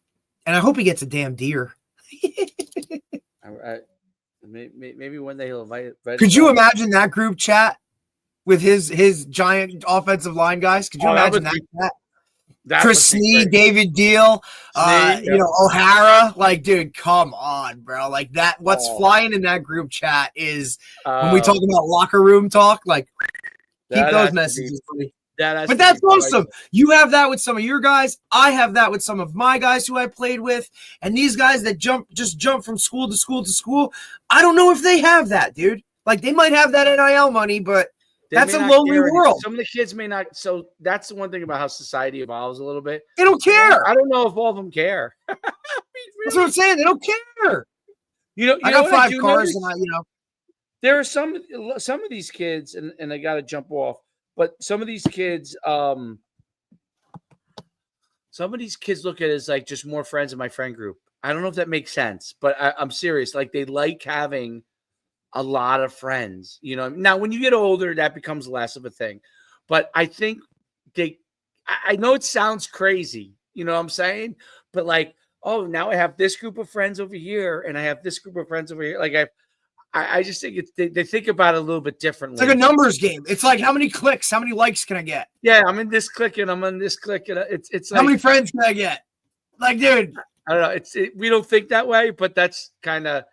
And I hope he gets a damn deer. Maybe one day he'll invite. Could you imagine that group chat with his giant offensive line guys? Could you imagine that? Chris Snead, David Deal, O'Hara. Like, dude, come on, bro. Like that. What's flying in that group chat is when we talk about locker room talk. Like, keep those messages, buddy. But that's awesome. You have that with some of your guys. I have that with some of my guys who I played with. And these guys that jump from school to school to school, I don't know if they have that, dude. Like, they might have that NIL money, but that's a lonely world. Some of the kids may not. So that's the one thing about how society evolves a little bit. They don't care. I don't know if all of them care. That's what I'm saying. They don't care. I got 5 cars, and there are some of these kids, and I got to jump off. But some of these kids look at it as like just more friends in my friend group. I don't know if that makes sense, but I'm serious. Like, they like having a lot of friends. Now when you get older, that becomes less of a thing. But I think I know it sounds crazy, you know what I'm saying? But like, oh, now I have this group of friends over here, and I have this group of friends over here. Like, I just think they think about it a little bit differently. It's like a numbers game. It's like, how many clicks, how many likes can I get? Yeah, I'm in this click and I'm on this click, and it's like, how many friends can I get? Like, dude, I don't know. We don't think that way, but that's kind of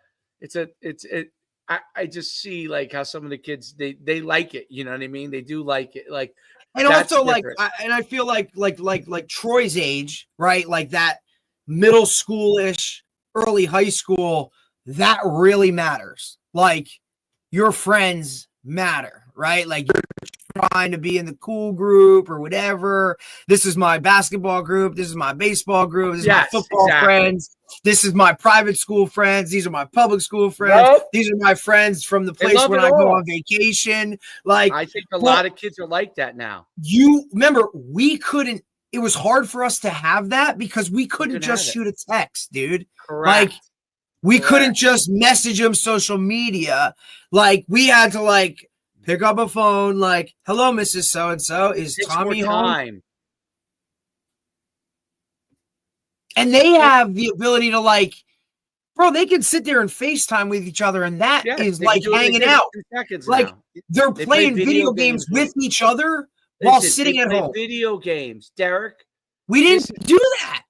I just see like how some of the kids they like it. You know what I mean? They do like it. Like, and also different. I feel like Troy's age, right? Like that middle school-ish, early high school, that really matters. Like, your friends matter, right? Like, you're trying to be in the cool group or whatever. This is my basketball group. This is my baseball group. This is my football friends. This is my private school friends. These are my public school friends. Yep. These are my friends from the place when I go on vacation. Like, I think a lot of kids are like that now. You remember, it was hard for us to have that because we couldn't just shoot a text, dude. Correct. Like, we couldn't just message them social media. Like, we had to like pick up a phone, like, hello, Mrs. So-and-so, is Tommy home? And they have the ability to, like, bro, they can sit there and FaceTime with each other, and that is like hanging out. Like, they're playing video games with each other while sitting at home. Video games, Derek. We didn't do that.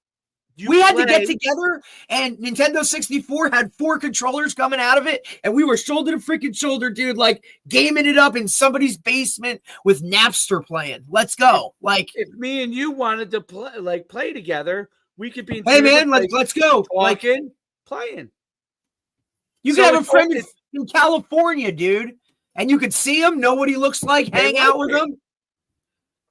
We had to get together, and Nintendo 64 had 4 controllers coming out of it, and we were shoulder to freaking shoulder, dude, like gaming it up in somebody's basement with Napster playing. Let's go. Like, if me and you wanted to play together, we could be. Hey man, let's go. Talking, playing. You could have a friend in California, dude, and you could see him, know what he looks like, hang out with him.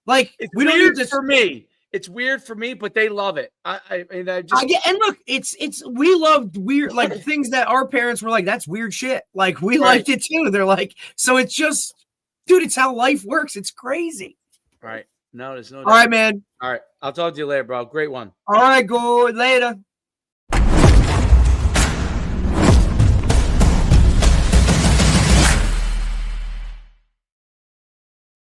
Like, we don't need this for me. It's weird for me, but they love it. I get, and look, we loved weird, like, things that our parents were like, that's weird shit. Like, we liked it too. They're like, so it's just, dude, it's how life works. It's crazy. Right. No, there's no doubt. All right, man. All right. I'll talk to you later, bro. Great one. All right, go later.